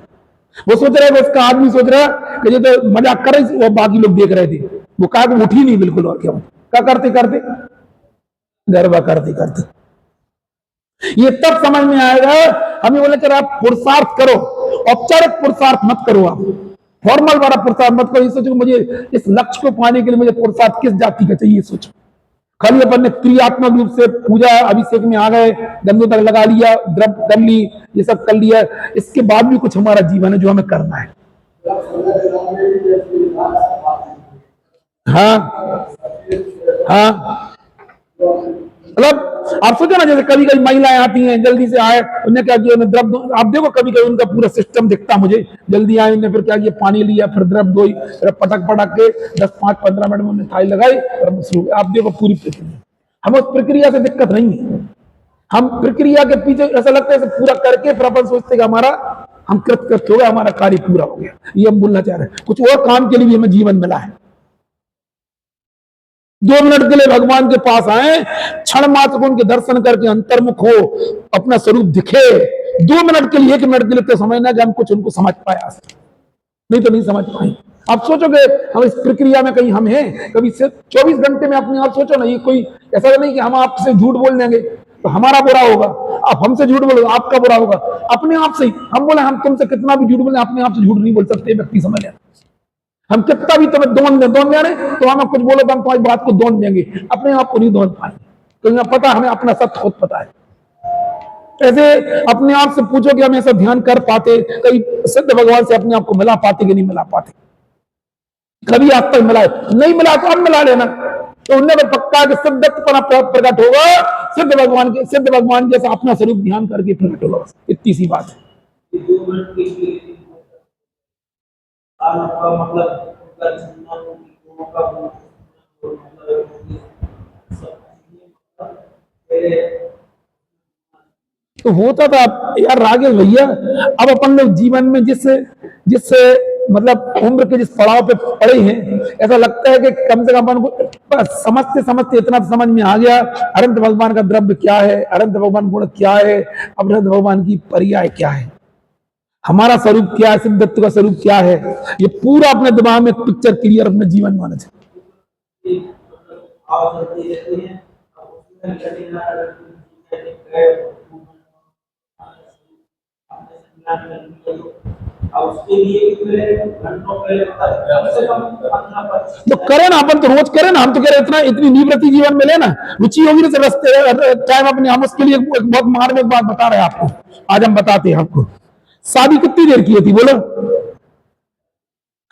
वो सोच रहा है, उसका आदमी सोच रहा कि ये तो मजाक कर रही, वो बाकी लोग देख रहे थे, वो कहा कि उठी नहीं बिल्कुल, और क्या करते करते गरबा करते करते, ये तब समझ में आएगा, हमें बोले कि आप पुरुषार्थ करो, औपचारिक पुरुषार्थ मत करो, आप फॉर्मल वाला पुरुषार्थ मत करो, ये सोचो मुझे इस लक्ष्य को पाने के लिए मुझे पुरुषार्थ किस जाति का चाहिए, सोचो खाली अपन ने क्रियात्मक रूप से पूजा अभिषेक में आ गए, गंदों तक लगा लिया, द्रव कर ली, ये सब कर लिया, इसके बाद भी कुछ हमारा जीवन है जो हमें करना है। हाँ हाँ, मतलब आप सोचो ना, जैसे कभी कभी महिलाएं आती हैं जल्दी से आए, उन्हें क्या किया, द्रव, आप देखो कभी कभी उनका पूरा सिस्टम दिखता मुझे, जल्दी आए उन्हें, फिर क्या किया, पानी लिया, फिर द्रव धोई, फिर पटक पटक के 10-5-15 मिनट में उन्हें थाली लगाई, आप देखो पूरी प्रक्रिया, हमें उस प्रक्रिया से दिक्कत नहीं है, हम प्रक्रिया के पीछे ऐसा लगता है पूरा करके फिर अपन सोचते हमारा हम कृत हो गया, हमारा कार्य पूरा हो गया, ये हम बोलना चाह रहे हैं, कुछ और काम के लिए भी हमें जीवन मिला है, 2 मिनट के लिए भगवान के पास आए, क्षण मात्र को उनके दर्शन करके अंतर्मुख हो, अपना स्वरूप दिखे, 2 मिनट के लिए 1 मिनट के लिए तो समझना कि हम कुछ उनको समझ पाए, नहीं तो नहीं समझ पाए। आप सोचोगे हम इस प्रक्रिया में कहीं हम हैं, कभी सिर्फ 24 घंटे में अपने आप सोचो ना, ये कोई ऐसा नहीं कि हम आपसे झूठ बोल देंगे, तो हमारा बुरा होगा। आप हमसे झूठ बोलो आपका बुरा होगा। अपने आप से ही हम बोले हम तुमसे कितना भी झूठ बोले, अपने आप से झूठ नहीं बोल सकते, व्यक्ति समझ लेना। हम कितना भी तुम्हें दोन दें तो हमें कुछ बोलो तो हम तुम्हारी बात को दोन देंगे, अपने आप को नहीं दोन पाएंगे, क्योंकि हमें पता, हमें अपना सत्य खुद पता है। ऐसे अपने आप से पूछो कि हम ऐसा ध्यान कर पाते, कहीं सिद्ध भगवान से अपने आप को मिला पाते कि नहीं मिला पाते? कभी आज तक मिला नहीं मिला तो अब मिला लेना। तो उन्हें तो पक्का कि सिद्धत्वपना प्रकट होगा, सिद्ध भगवान जैसा अपना स्वरूप ध्यान करके प्रकट होगा। इतनी सी बात है। तो होता था यार राजेश भैया, अब अपन लोग जीवन में जिस जिस मतलब उम्र के जिस पड़ाव पे पड़े हैं, ऐसा लगता है कि कम से कम अपन को समझते समझते इतना समझ में आ गया, अनंत भगवान का द्रव्य क्या है, अनंत भगवान गुण क्या है, अनंत भगवान की पर्याय क्या है, हमारा स्वरूप क्या है, सिद्धत्व का स्वरूप क्या है, ये पूरा अपने दिमाग में पिक्चर क्लियर अपने जीवन में आना चाहिए। तो करें ना, अपन तो रोज करें ना। हम तो कह रहे इतना इतनी निवृत्ति जीवन में लेना, रुचि होगी ना रस्ते टाइम अपने। हम उसके लिए एक बहुत मार्मिक बात बता रहे हैं आपको, आज हम बताते हैं आपको। शादी कितनी देर की थी बोलो?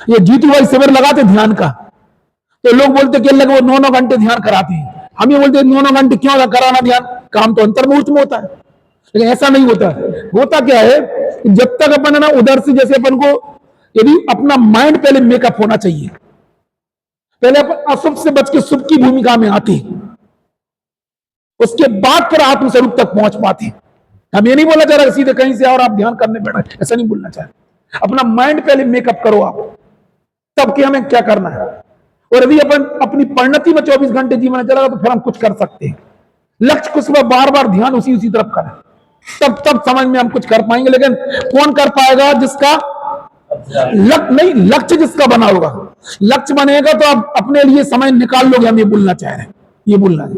ये जीतू भाई शिविर लगाते ध्यान का, तो लोग बोलते कि वो 9-9 घंटे ध्यान कराते हैं। हम ये बोलते 9-9 घंटे क्यों कराना ध्यान, काम तो अंतर्मुहूर्त में होता है। लेकिन ऐसा नहीं होता। होता क्या है, जब तक अपन ना उधर से, जैसे अपन को यदि अपना माइंड पहले मेकअप होना चाहिए, पहले अपन अशुभ से बच के शुभ की भूमिका में आते, उसके बाद फिर आत्म स्वरूप तक पहुंच पाते। हम ये नहीं बोलना चाह रहे सीधे कहीं से और आप ध्यान करने बैठे, ऐसा नहीं बोलना चाह रहे। अपना माइंड पहले मेकअप करो आप, तब कि हमें क्या करना है। और यदि अपन अपनी परिणति में 24 घंटे जीवन चलेगा तो फिर हम कुछ कर सकते हैं। लक्ष्य कुछ बार बार ध्यान उसी तरफ करें, तब समझ में हम कुछ कर पाएंगे। लेकिन कौन कर पाएगा? जिसका नहीं, लक्ष्य जिसका बना होगा। लक्ष्य बनेगा तो आप अपने लिए समय निकाल लोगे, हम ये बोलना चाह रहे हैं, ये बोलना है।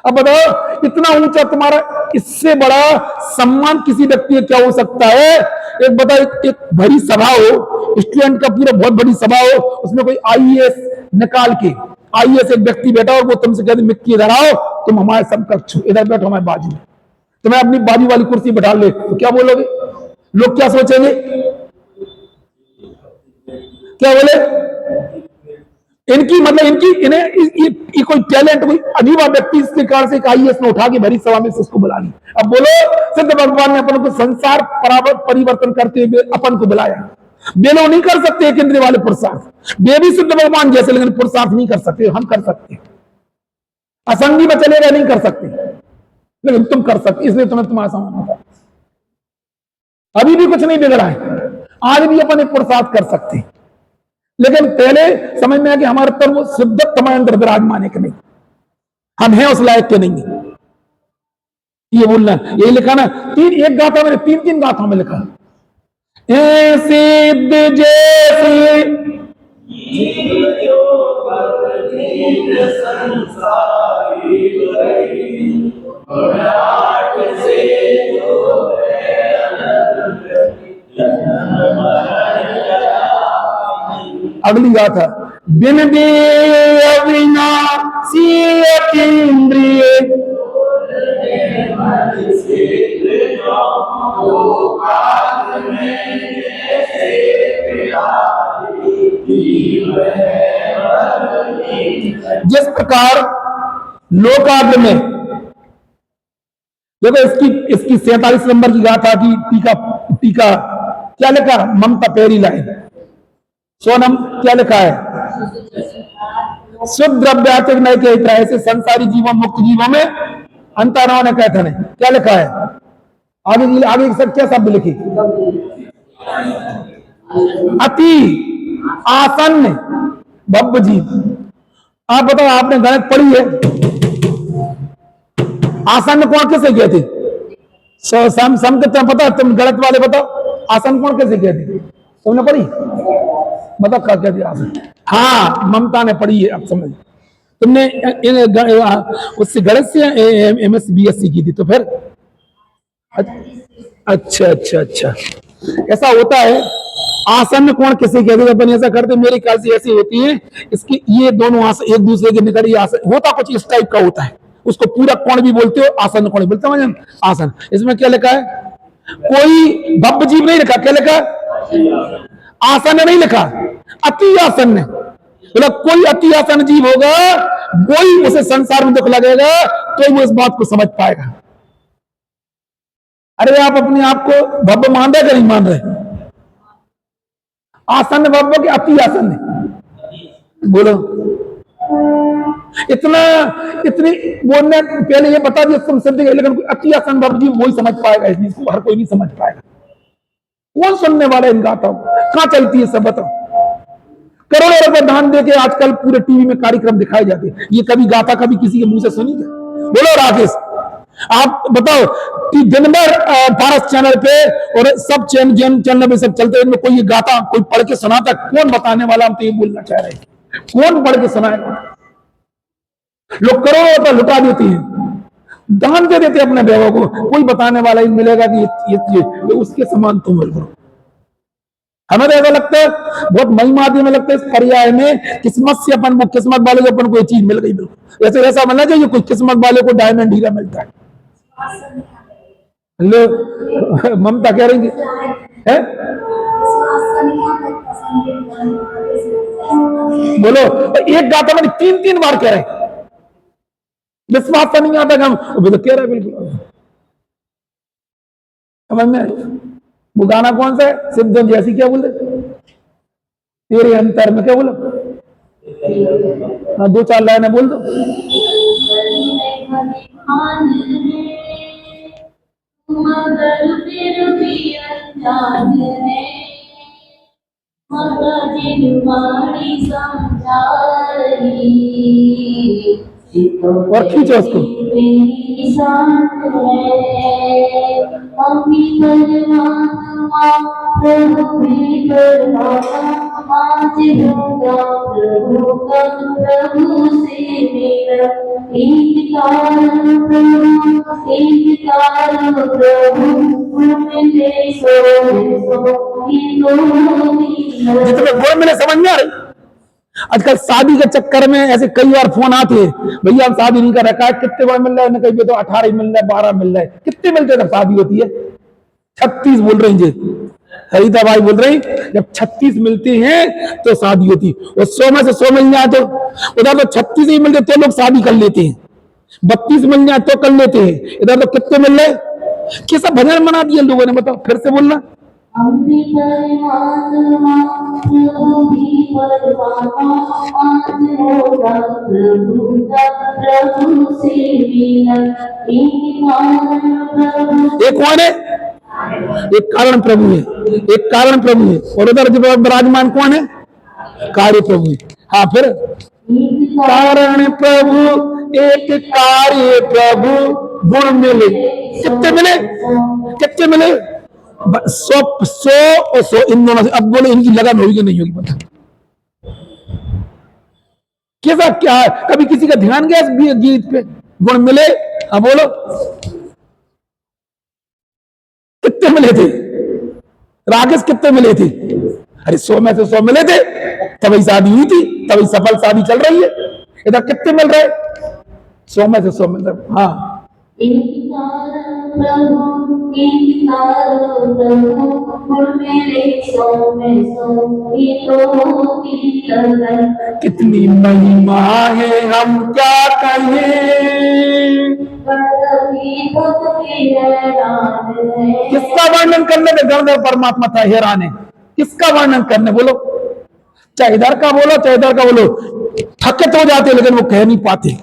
अब बताओ, इतना ऊंचा तुम्हारा, इससे बड़ा सम्मान किसी व्यक्ति का क्या हो सकता है? एक बताओ, एक भरी सभा हो, स्टूडेंट का पूरा बहुत बड़ी सभा हो, उसमें कोई आईएएस निकाल के, आईएएस एक व्यक्ति बैठा और वो तुमसे कहते मिक्की इधर आओ, तुम हमारे समकक्ष हो, इधर बैठो हमारे बाजू में, तुम्हें अपनी बाजू वाली कुर्सी बैठा ले, तो क्या बोलोगे? लोग क्या सोचेंगे? क्या बोले? इनकी मतलब इन्हें कोई टैलेंट, कोई अजीबा व्यक्ति इसके कारण से आईएएस ने उठा के भरी सभा में उसको बुला ली। अब बोलो, सिद्ध भगवान ने अपन को संसार परिवर्तन करते हुए अपन को बुलाया। वे लोग नहीं कर सकते एक इंद्रिय वाले पुरुषार्थ, वे भी सिद्ध भगवान जैसे, लेकिन पुरुषार्थ नहीं कर सकते, हम कर सकते। असंगी में चलेगा, नहीं कर सकते, लेकिन तुम कर सकते, इसलिए तुम्हें तुम्हारा सामान होता। अभी भी कुछ नहीं बिगड़ा है, आज भी अपन एक पुरुषार्थ कर सकते, लेकिन पहले समझ में आया कि हमारे पर वो सिद्धत्व हमारे अंदर विराजमान है कि नहीं, हम हैं उस लायक के नहीं। ये बोलना, यही लिखा ना, एक गाथा मैंने 3 गाथा में लिखा, सिद्ध जैसे अगली गाथा, बिन दे अविनाशी अतीन्द्रिय जिस प्रकार लोकाग्र में, देखो इसकी 47 नंबर की गाथा की टीका क्या लिखा? ममता पहली लाइन, सोनम क्या लिखा है? शुद्ध द्रव्यात्मक नहीं कहता है, ऐसे संसारी जीवों मुक्त जीवों में अंतराव ने कहते हैं, क्या लिखा है? आगे सब क्या शब्द लिखी? अति आसन्न भव्य जीव। आप बताओ, आपने गणित पढ़ी है? आसन्न कौन कैसे कहते? सम कितना पता? तुम गणित वाले बताओ, आसन कौन कैसे कहते? तुमने पढ़ी? मतलब क्या कहते आसन? हाँ, ममता ने पढ़ी है, अब समझ। तुमने उससे गणित से MS BSc की थी तो फिर अच्छा अच्छा अच्छा ऐसा होता है। आसन कोण किसे कहते हैं अपन ऐसा करते, मेरे ख्याल से ऐसी होती है इसकी, ये दोनों आसन एक दूसरे के निकट, ये आसन होता कुछ इस टाइप का होता है, उसको पूरा कोण भी बोलते हो, आसन कोण बोलते हो। आसन, इसमें क्या लिखा है, कोई भव्य जीव नहीं लिखा, क्या लिखा, आसन नहीं लिखा, अति आसन है, मतलब कोई अति आसन जीव होगा वही उसे संसार में दुख लगेगा तो वो इस बात को समझ पाएगा। अरे आप अपने आप को भव्य मान रहे कि नहीं मान रहे, आसन भव्य के अति आसन है, बोलो इतना इतनी बोलने पहले ये बता दिया तुम सिद्ध, लेकिन अति आसन भव्य जीव वही समझ पाएगा, इस चीज को हर कोई नहीं समझ पाएगा। कौन सुनने वाला इन गाथाओं, कहां चलती है सब बताओ। करोड़ों रुपए दान देके आजकल पूरे टीवी में कार्यक्रम दिखाए जाते हैं, ये कभी गाथा कभी किसी के मुंह से सुनी क्या? बोलो राकेश, आप बताओ कि दिन भर भारत चैनल पे और सब चैनल पे सब चलते हैं, कोई ये गाथा कोई पढ़ के सुनाता, कौन बताने वाला, हम तो ये बोलना चाह रहे हैं, कौन पढ़ के सुनाएगा? लोग करोड़ों रुपए लुटा देते हैं, दान दे देते अपने बेवों को, कोई बताने वाला ही मिलेगा कि ये उसके समान तुम करो। हमें तो ऐसा लगता है बहुत महिमा आदि में लगता है इस पर्याय में किस्मत से अपन को, किस्मत वाले को अपन को ये चीज मिल गई, बिल्कुल ऐसे ऐसा मिलना चाहिए कोई किस्मत वाले को डायमंड हीरा मिलता है। हेलो ममता कह रही है बोलो, एक गाता मैंने 3 बार कह रहे, विश्वास तो नहीं आता हम तो कह रहे बिल्कुल समझ में। वो गाना कौन सा है, सिद्धों जैसी, क्या बोले, तेरे अंतर में, क्या बोलो, हाँ 2-4 लाइनें बोल दो। मगर फिर भी अनजान है, मगर जिनवाणी समझा रही, और खींचो उसको, प्रभु से मेरा जितने गुण मिले समझ में आ रही। आजकल शादी के चक्कर में ऐसे कई बार फोन आते हैं, भैया हम शादी नहीं कर रखा है, कितने बार मिल रहा है, कहीं पे तो 18 मिल रहा है, 12 मिल रहा है, कितने मिलते हैं जब शादी होती है? 36 बोल रही जी, सरिता भाई बोल रही, जब 36 मिलते हैं तो शादी होती है, और 100 में से 100 मिल जाए तो उधर तो 36 ही मिलते तो लोग शादी कर लेते हैं, 32 मिल जाए तो कर लेते हैं, इधर तो कितने मिल रहे, कैसा भजन बना दिया लोगों ने, बताओ फिर से बोलना। एक कौन है, एक कारण प्रभु है, एक कारण प्रभु है, और उधर जो विराजमान कौन है, कार्य प्रभु है। हाँ फिर कारण प्रभु एक कार्य प्रभु गुण मिले, कितने मिले, कितने मिले, 100 और 100 इन दोनों से। अब बोले इनकी लगन होगी कि नहीं होगी, पता कैसा क्या है, कभी किसी का ध्यान गया इस गीत पे, गुण मिले, अब बोलो कितने मिले थे, राकेश कितने मिले थे? अरे 100 में से 100 मिले थे, तभी शादी हुई थी, तभी सफल शादी चल रही है। इधर कितने मिल रहे, 100 में से 100 मिल रहे। हाँ कितनी महिमा है हम क्या कहें, किसका वर्णन करने में गणधर परमात्मा था हैरान है, किसका वर्णन करने, बोलो चाहे इधर का बोलो चाहे इधर का बोलो, थकित हो जाते लेकिन वो कह नहीं पाते,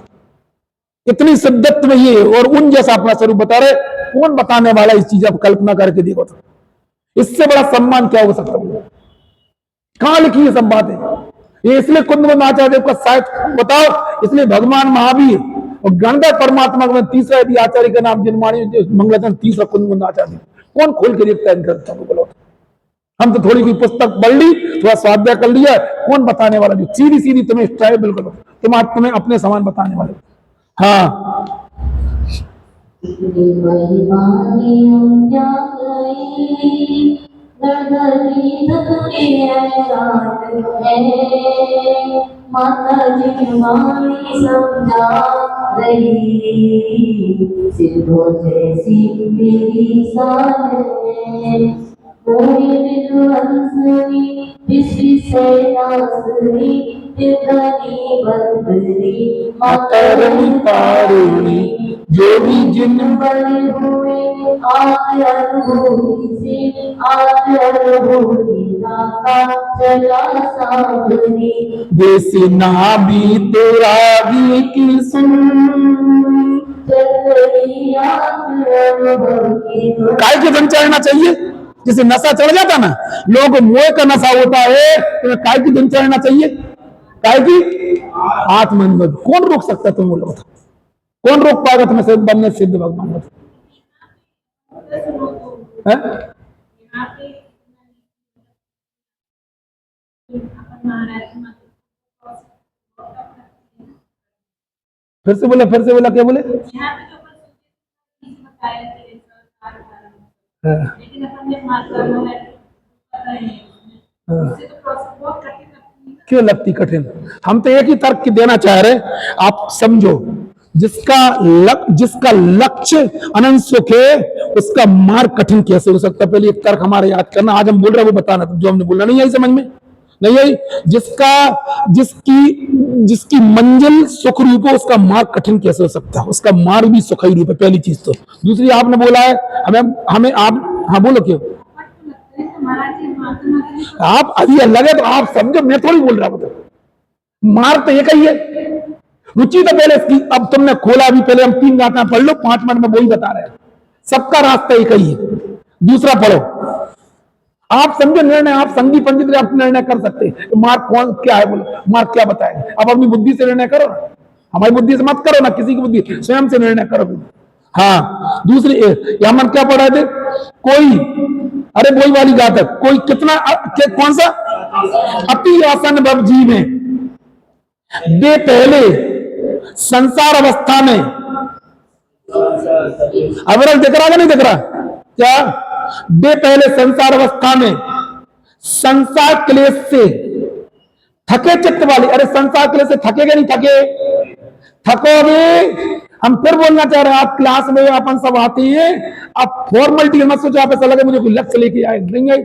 इतनी शिद्दत में ये और उन जैसा अपना स्वरूप बता रहे। कौन बताने वाला इस चीज, आप कल्पना करके देखो तो इससे बड़ा सम्मान क्या हो सकता है, कहां लिखी है सब बातें। ये इसलिए कुंदबंध आचार्य का साहित्य बताओ, इसलिए भगवान महावीर और गणधर परमात्मा का तीसरा यदि आचार्य का नाम जिनवाणी मंगलाचरण तीसरा कुंदबंध आचार्य, कौन खोल के देखता है इन ग्रंथों को, बोलो हम तो थोड़ी कोई पुस्तक पढ़ ली, थोड़ा स्वाध्याय कर लिया, कौन बताने वाला जो सीधी सीधी तुम्हें स्ट्राइक बिल्कुल तुम्हें अपने समान बताने वाले। हाँ माता जी वाणी समझा रही, सिद्धों जैसी तेरी शान है। कोई विद्वंसनी विश्व सैनासनी तिरकनी बंदरी माता रानी तारिणी जो भी जिन बने हुए आग अनुभूति से, आग अनुभूति का चला सावनी। जैसे नाभी तेरा भी की सुन, काय के धन चढ़ना चाहिए, जिसे नशा चढ़ जाता ना, लोगों को मोह का नशा होता है, तो काय की धन चढ़ना चाहिए, काय की आत्मनिर्भर। कौन रोक सकता है तुम बोलो, कौन रोक पाएगा तुम्हें सिद्ध बनने, सिद्ध भगवान है? फिर से बोला, फिर से बोला, क्या बोले? लेकिन अपन क्यों लगती कठिन? हम तो एक ही तर्क देना चाह रहे, आप समझो, जिसका लक्ष्य अनंत सुख है, उसका मार्ग कठिन कैसे हो सकता है? पहले एक तर्क हमारा याद करना, आज हम बोल रहे हैं वो बताना, जो हमने बोलना नहीं आई समझ में, नहीं आई। जिसकी मंजिल सुख रूप है, उसका मार्ग कठिन कैसे हो सकता है? उसका मार्ग भी सुखी रूप है, पहली चीज तो। दूसरी आपने बोला है हमें आप, हाँ बोलो क्यों? आप अभी लगे तो आप समझो, मैं थोड़ी बोल रहा हूं, मार्ग तो एक ही है, रुचि तो पहले इसकी, अब तुमने खोला अभी, पहले हम 3 गाथा पढ़ लो, 5 मिनट में वही बता रहे हैं, सबका रास्ता एक ही है। दूसरा पढ़ो, आप समझो निर्णय, आप संगी पंडित आप निर्णय कर सकते हैं, तो मार्ग कौन क्या है, बोलो मार्ग क्या बताएंगे? अब अपनी बुद्धि से निर्णय करो, हमारी बुद्धि से मत करो ना, किसी की बुद्धि, स्वयं से निर्णय करो। हाँ दूसरी यहां मन क्या पढ़ा थे? कोई, अरे वही वाली गातक, कोई कितना कौन सा? अति आसन भव जी में दे पहले संसार अवस्था में, अवरल दिख रहा कि नहीं दिख रहा? क्या दे पहले संसार अवस्था में संसार क्लेश से थके चित्त वाली। अरे संसार क्लेश से थकेगे नहीं? थकोगे। हम फिर बोलना चाह रहे हैं, आप क्लास में अपन सब आते हैं, आप फॉर्मेलिटी मत सोचो, आप ऐसा लगे मुझे कोई लक्ष्य लेके आए, नहीं है,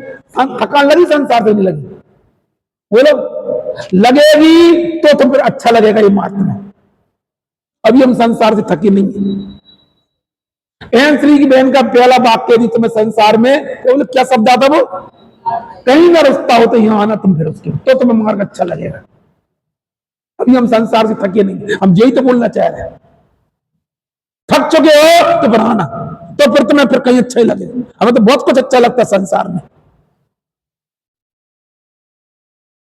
थकान लगी संसार से नहीं लगी, बोलो लगेगी तो फिर अच्छा लगेगा ये मार्ग में। अभी हम संसार से थके नहीं। एन श्री की बहन का पहला वाक्य दी तुम्हें संसार में, तो बोले क्या शब्द आता वो? कहीं ना रुकता हो तो यहां आना तुम, फिर उसके तो तुम्हें मार्ग अच्छा लगेगा। अभी हम संसार से थके नहीं, हम यही तो बोलना चाह रहे हैं। थक चुके हो तो बढ़ाना, तो फिर तुम्हें फिर कहीं अच्छा ही लगे। हमें तो बहुत कुछ अच्छा लगता है संसार में,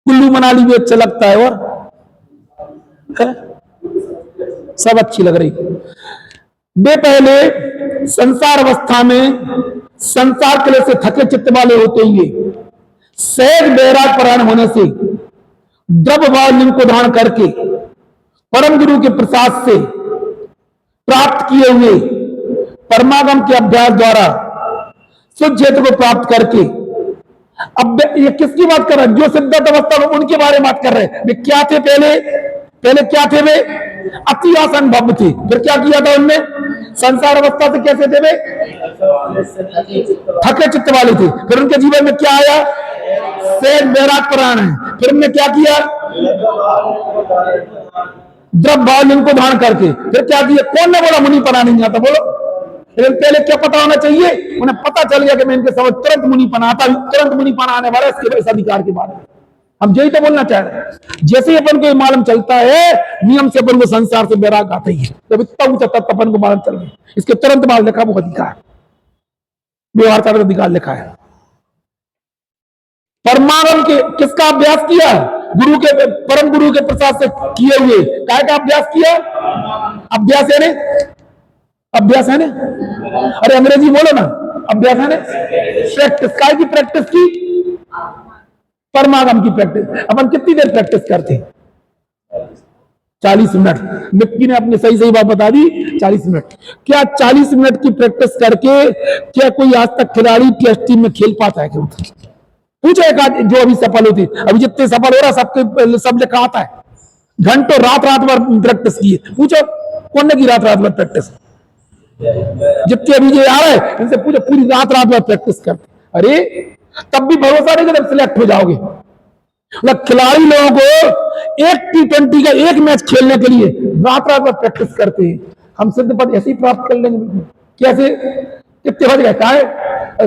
कुल्लू मनाली भी अच्छा लगता है, और है? सब अच्छी लग रही। वे पहले संसार अवस्था में संसार के लिए से थके चित्त वाले होते हुए सहज बैराग परायण होने से द्रव्य भाव लिंग को धारण करके परम गुरु के प्रसाद से प्राप्त किए हुए परमागम के अभ्यास द्वारा शुद्ध क्षेत्र को प्राप्त करके, अब ये किसकी बात कर रहे हैं? जो सिद्धार्थ अवस्था में उनके बारे में बात कर रहे हैं। वे क्या थे? पहले क्या थे? वे अति आसन भव थे। फिर क्या किया था उनने? संसार अवस्था से कैसे थे वे? थके चित्त वाले थे। फिर उनके जीवन में क्या आया? सहज बैराग परायण है। फिर उन्होंने क्या किया? द्रव्य भाव लिंग को धारण करके। फिर क्या किया? कौन ने बोला मुनि पना नहीं आता? बोलो। पहले क्या पता होना चाहिए? उन्हें पता चल गया कि मैं इनके समझ तुरंत मुनि पना आता, तुरंत मुनि पना आने वाला है इस अधिकार के बारे में। हम यही तो बोलना चाह रहे हैं। जैसे ही अपन को मालूम चलता है, नियम से अपन को संसार से बैराग आता ही है। जब इतना ऊंचा तब अपन को मालूम चल गया, इसके तुरंत बाद लिखा वो अधिकार, व्यवहार का अधिकार लिखा है। परमागम के किसका अभ्यास किया? गुरु के, परम गुरु के प्रसाद से किए हुए। काय का अभ्यास किया? अभ्यास है ने, अभ्यास है ने, अरे अंग्रेजी बोलो ना, अभ्यास है ने, प्रैक्टिस। काय की प्रैक्टिस की? परमागम की प्रैक्टिस अपन कितनी देर प्रैक्टिस करते हैं? 40 मिनट। मिक्की ने अपने सही सही बात बता दी, 40 मिनट। क्या 40 मिनट की प्रैक्टिस करके क्या कोई आज तक खिलाड़ी टेस्ट टीम में खेल पाता है? क्या पूछो एक आध जो अभी सफल होती, अभी जितने सफल हो रहा सबके सब लिखा आता है, घंटों रात रात भर प्रैक्टिस की है। पूछो कौन ने की रात रात भर प्रैक्टिस? जितने अभी ये आ रहा है इनसे पूछो, पूरी रात रात भर प्रैक्टिस करते। अरे तब भी भरोसा नहीं कि जब सिलेक्ट हो जाओगे। मतलब खिलाड़ी लोगों को एक T20 का एक मैच खेलने के लिए रात रात भर प्रैक्टिस करते हैं। हम सिद्ध पद ऐसे ही प्राप्त कर लेंगे। कैसे? कितने बज गए? कहा है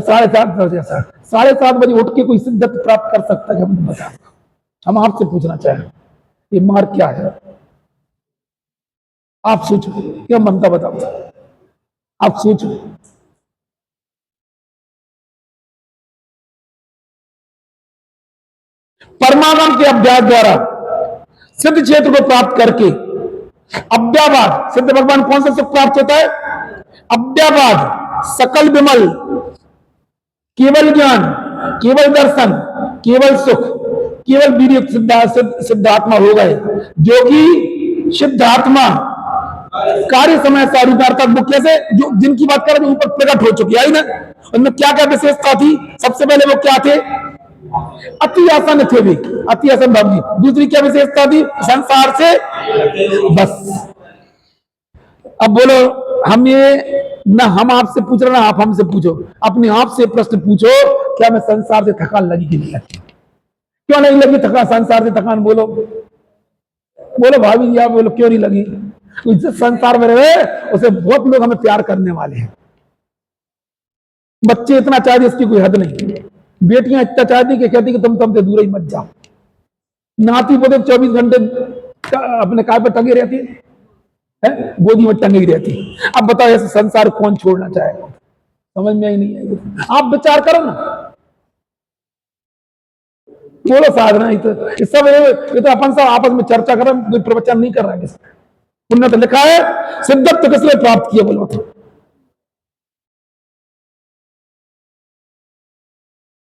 7:30 बजे। 7:30 बजे उठ के कोई सिद्धत प्राप्त कर सकता है? हम बता, हम आपसे पूछना चाहें ये मार्ग क्या है? आप सोचो, क्या मनता बताओ, आप सोचो। परमागम के अभ्यास द्वारा सिद्ध क्षेत्र को प्राप्त करके अव्यावाद, सिद्ध भगवान कौन सा सुख प्राप्त होता है? अव्यावाद, सकल विमल, केवल ज्ञान, केवल दर्शन, केवल सुख, केवल वीर्य सिद्धात्मा हो गए, जो कि सिद्धात्मा कार्य समय सारूपार्थक वो कैसे, जो जिनकी बात कर रहे ऊपर प्रकट हो चुकी है ना, उनमें क्या क्या विशेषता थी? सबसे पहले वो क्या थे? अति आसन थे भी, अति आसन भाव जी। दूसरी क्या विशेषता थी? संसार से बस। अब बोलो, हम ये ना हम आपसे पूछ रहे ना आप हमसे पूछो, अपने आप से प्रश्न पूछो, क्या मैं संसार से थकान लगी कि नहीं लगी? क्यों नहीं लगी थकान? संसार से थकान बोलो, बोलो भाभी जी, आप बोलो क्यों नहीं लगी? जिस संसार में रहे उसे बहुत लोग हमें प्यार करने वाले हैं। बच्चे इतना चाहते इसकी कोई हद नहीं, बेटियां इतना चाहती कि कहती कि तुम तुमसे दूर ही मत जाओ। नाती पोते 24 घंटे अपने काय पर टंगे रहती है, गोदी में टंगी रहती। अब बताओ ऐसे संसार कौन छोड़ना चाहेगा? समझ में ही नहीं आएगी। आप विचार करो ना, बोलो साधना ही तो इस सब, ये तो अपन सब आपस में चर्चा कर रहे हैं, कोई प्रवचन नहीं कर रहा है किसी। पुण्य तो लिखा है, सिद्धत्व किस लिए प्राप्त किया? बोलो तो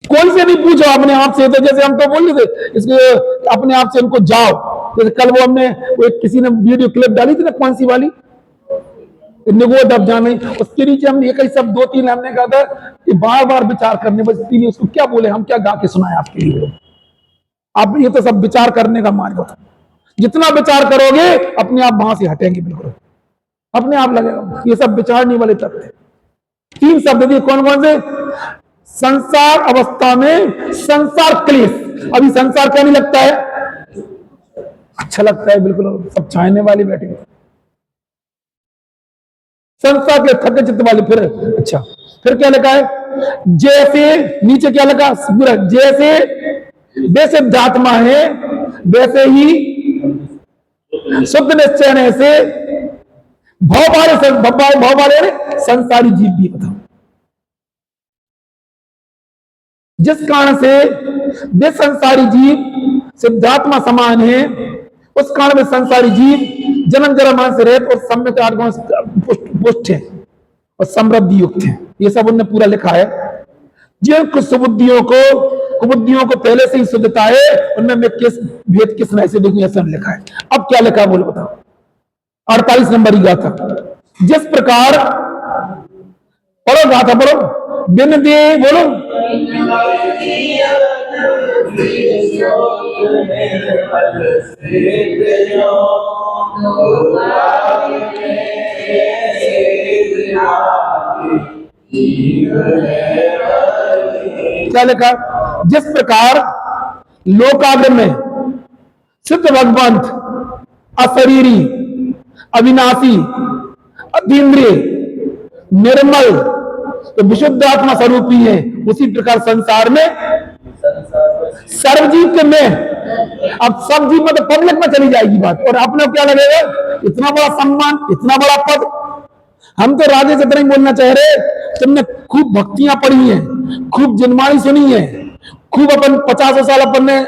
कोई से नहीं पूछो अपने आप से। तो जैसे हम तो बोल रहे थे इसके अपने आप से उनको जाओ। जैसे कल वो हमने किसी ने वीडियो क्लिप डाली थी ना, कौन सी वाली, निगोद अब जाने, उसके नीचे हम एक ही सब 2-3 हमने कहा था कि बार बार विचार करने, बस इसीलिए उसको क्या बोले, हम क्या गा के सुनाए आपके लिए? आप ये तो सब विचार करने का मार्ग होता। जितना विचार करोगे अपने आप वहां से हटेंगे, बिल्कुल अपने आप लगेगा। ये सब विचारने वाले तत्व। 3 शब्द दिए, कौन कौन से? संसार अवस्था में संसार क्लेश। अभी संसार क्या नहीं लगता है? अच्छा लगता है, बिल्कुल सब छाने वाले बैठे संसार के थके चित्त वाले। फिर अच्छा, फिर क्या लिखा है? जैसे नीचे क्या लिखा? जैसे वे सिद्धात्मा है वैसे ही शुद्ध निश्चय से भाव वाले संसारी जीव भी। बताओ, जिस कारण से वे संसारी जीव सिद्धात्मा समान है, उस कारण में संसारी जीव जन्म जन्म से रहते और सम्यक आत्मा पुष्ट है और समृद्धि युक्त है। ये सब उन्होंने पूरा लिखा है। जिन कुबुद्धियों को पहले से ही शुद्धता है, उनमें मैं किस भेद किस नए से देखूं, ऐसा लिखा है। अब क्या लिखा है बोलो? बताओ, 48 नंबर की गाथा। जिस प्रकार, पढ़ो गाथा, बोलो, बिन दे, बोलो, क्या लिखा? जिस प्रकार लोकाग्र में सिद्ध भगवंत अशरीरी, अविनाशी, अतीन्द्रिय, निर्मल तो विशुद्ध आत्मा स्वरूपी है, उसी प्रकार संसार में सर्वजीव के में। अब सब जीव में तो पब्लिक में चली जाएगी बात, और अपने क्या लगेगा? इतना बड़ा सम्मान, इतना बड़ा पद। हम तो राजे से नहीं बोलना चाह रहे, तुमने खूब भक्तियां पढ़ी हैं, खूब जिनमानी सुनी है, खूब अपन 50 साल अपन ने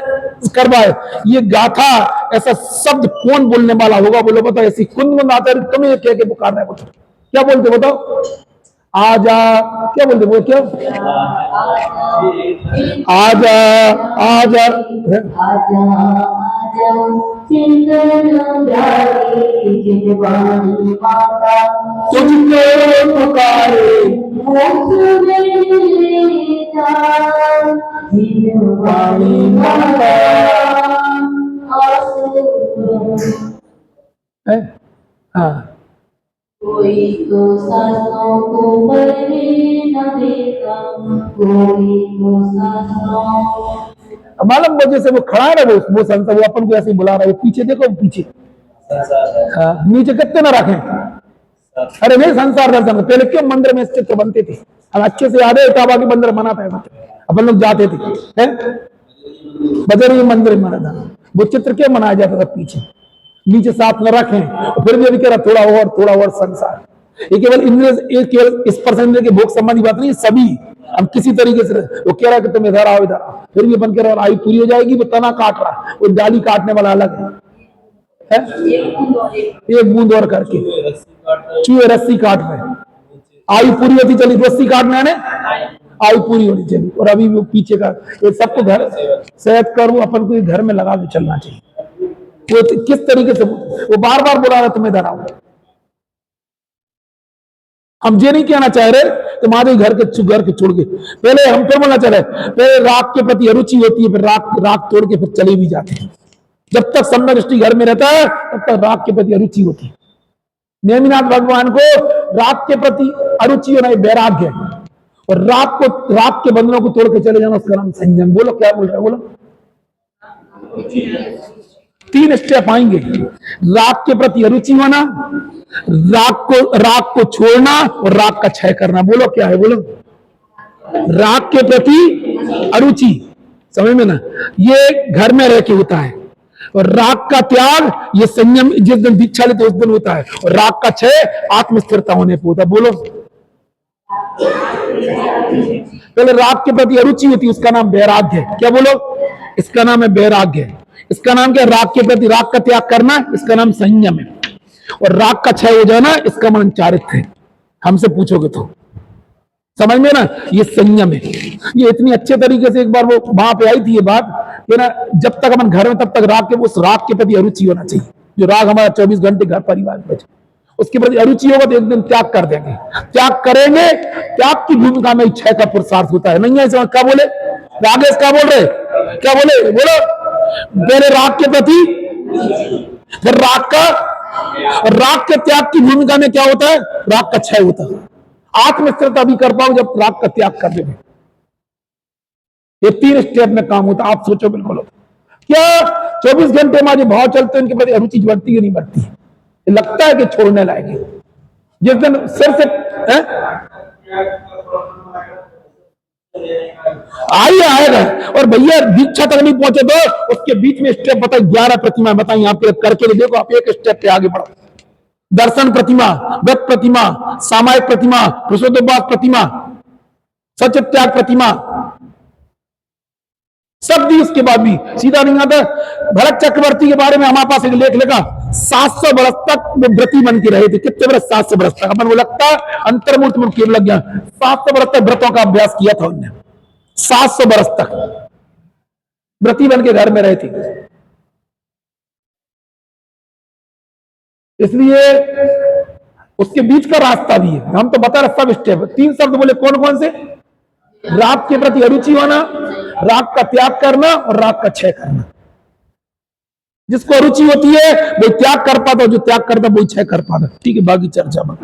करवाए। ये गाथा ऐसा शब्द कौन बोलने वाला होगा? बोलो बताओ। ऐसी कुंद आकर तुम्हें कह के पुकार रहे, बताओ क्या बोलते? बताओ, आजा, क्या बोलते वो क्या, आजा आजा, आजा आजा चिंतन प्यारी जिनवाणी माता तुझको पुकारे मुख में ले जा जिनवाणी माता आंसू है? हाँ, कोई तो सांसों को मरने न देता, कोई तो सांसों मालूम वो जैसे वो खड़ा है ना, वो संत वो अपन को ऐसे ही बुला रहा है, वो पीछे देखो वो पीछे, हाँ, नीचे कितने ना रखें। अरे नहीं, संसार दर्शन पहले क्यों मंदिर में चित्र बनते थे, हम अच्छे से याद है, इटावा के मंदिर बनाता है, अपन लोग जाते थे, है बजरी मंदिर में बना था, वो चित्र क्यों बनाया जाता था पीछे, नीचे साथ न रखें। फिर भी अभी कह रहा थोड़ा और संसार, ये केवल इंद्रिय, ये केवल इस परसेंट के भोग संबंधी बात नहीं, सभी हम किसी तरीके से, वो कह रहा है कि तुम इधर आओ इधर आओ, फिर भी अपन कह रहा है आयु पूरी हो जाएगी, वो तना काट रहा, वो डाली काटने वाला अलग है? एक बूंद और करके चूहे रस्सी काट रहे, आयु पूरी होती चली, रस्सी काटने ने आयु पूरी होनी चाहिए, और अभी वो पीछे का ये सबको घर सेहत करो, अपन को घर में लगा के चलना चाहिए। वो किस तरीके से वो बार बार बुला रहा तुम्हें इधर आओ, हम ये नहीं कहना चाह रहे तुम्हारे घर के छोड़ के, पहले हम फिर बोलना चाह रहे, पहले राग के प्रति अरुचि होती है, फिर राग तोड़ के फिर चले भी जाते हैं। जब तक सम्यक दृष्टि घर में रहता है तब तक राग के प्रति अरुचि होती है। नेमिनाथ भगवान को राग के प्रति अरुचि होना वैराग्य है, और राग के बंधनों को तोड़ के चले जाना उसका नाम संयम। बोलो क्या बोल रहे हो, बोलो। 3 स्टेप आएंगे, राग के प्रति अरुचि होना, राग को छोड़ना और राग का क्षय करना। बोलो क्या है, बोलो। राग के प्रति अरुचि, समझ में ना, ये घर में रह के होता है, और राग का त्याग ये संयम जिस दिन दीक्षा लेते उस दिन होता है, और राग का क्षय आत्मस्थिरता होने पर होता है। बोलो। पहले राग के प्रति अरुचि होती है, उसका नाम वैराग्य है। क्या बोलो, इसका नाम है वैराग्य। इसका नाम क्या, राग के प्रति राग का त्याग करना, इसका नाम संयम है, और राग का क्षय हो जाना इसका नाम चारित्र्य है। हमसे पूछोगे तो समझ में ना, ये संयम है। ये इतनी अच्छे तरीके से एक बार वो वहां पे आई थी ये बात कि ना, जब तक अपन घर में तब तक राग के प्रति अरुचि होना चाहिए। जो राग हमारा 24 घंटे घर परिवार में उसके प्रति अरुचि होगा तो एक दिन त्याग कर देंगे, त्याग करेंगे। त्याग की भूमिका में क्षय का पुरुषार्थ होता है। नहीं है क्या बोले रागेश, क्या बोल रहे, क्या बोले, बोलो। पहले राग के प्रति, फिर राग के त्याग की भूमिका में क्या होता है, राग का क्षय होता है। आत्मस्थिरता भी कर पाओ जब राग का त्याग कर देंगे। ये 3 स्टेप में काम होता है। आप सोचो बिल्कुल, क्या 24 घंटे हमारे भाव चलते हैं, उनके प्रति अरुचि बढ़ती है नहीं बढ़ती है? लगता है कि छोड़ने लायक है। जिस दिन सिर से आएगा, और भैया दीक्षा तक नहीं पहुंचे तो उसके बीच में स्टेप बताइए, 11 प्रतिमा बताइए आपके करके देखो। आप एक स्टेप पे आगे बढ़ो। दर्शन प्रतिमा, व्रत प्रतिमा, सामायिक प्रतिमा, प्रसोदोपास प्रतिमा, सचित त्याग प्रतिमा, सब दी। उसके बाद भी सीधा नहीं आता। भरत चक्रवर्ती के बारे में हमारे पास एक लेख लिखा, 700 वर्ष तक वो व्रती बन के रहे थे। कितने वर्ष? 700 वर्ष तक। अपन वो लगता अंतर्मूर्ति में केवल लग गया। 700 वर्ष तक व्रतों का अभ्यास किया था उन्होंने। 700 वर्ष तक व्रती बन के घर में रहे थे। इसलिए उसके बीच का रास्ता भी है। हम तो बता रहे सब स्टेप। 3 शब्द बोले, कौन कौन से? राग के प्रति अरुचि होना, राग का त्याग करना और राग का क्षय करना। जिसको अरुचि होती है वो त्याग कर पाता, जो त्याग करता वो क्षय कर पाता। ठीक है, बाकी चर्चा में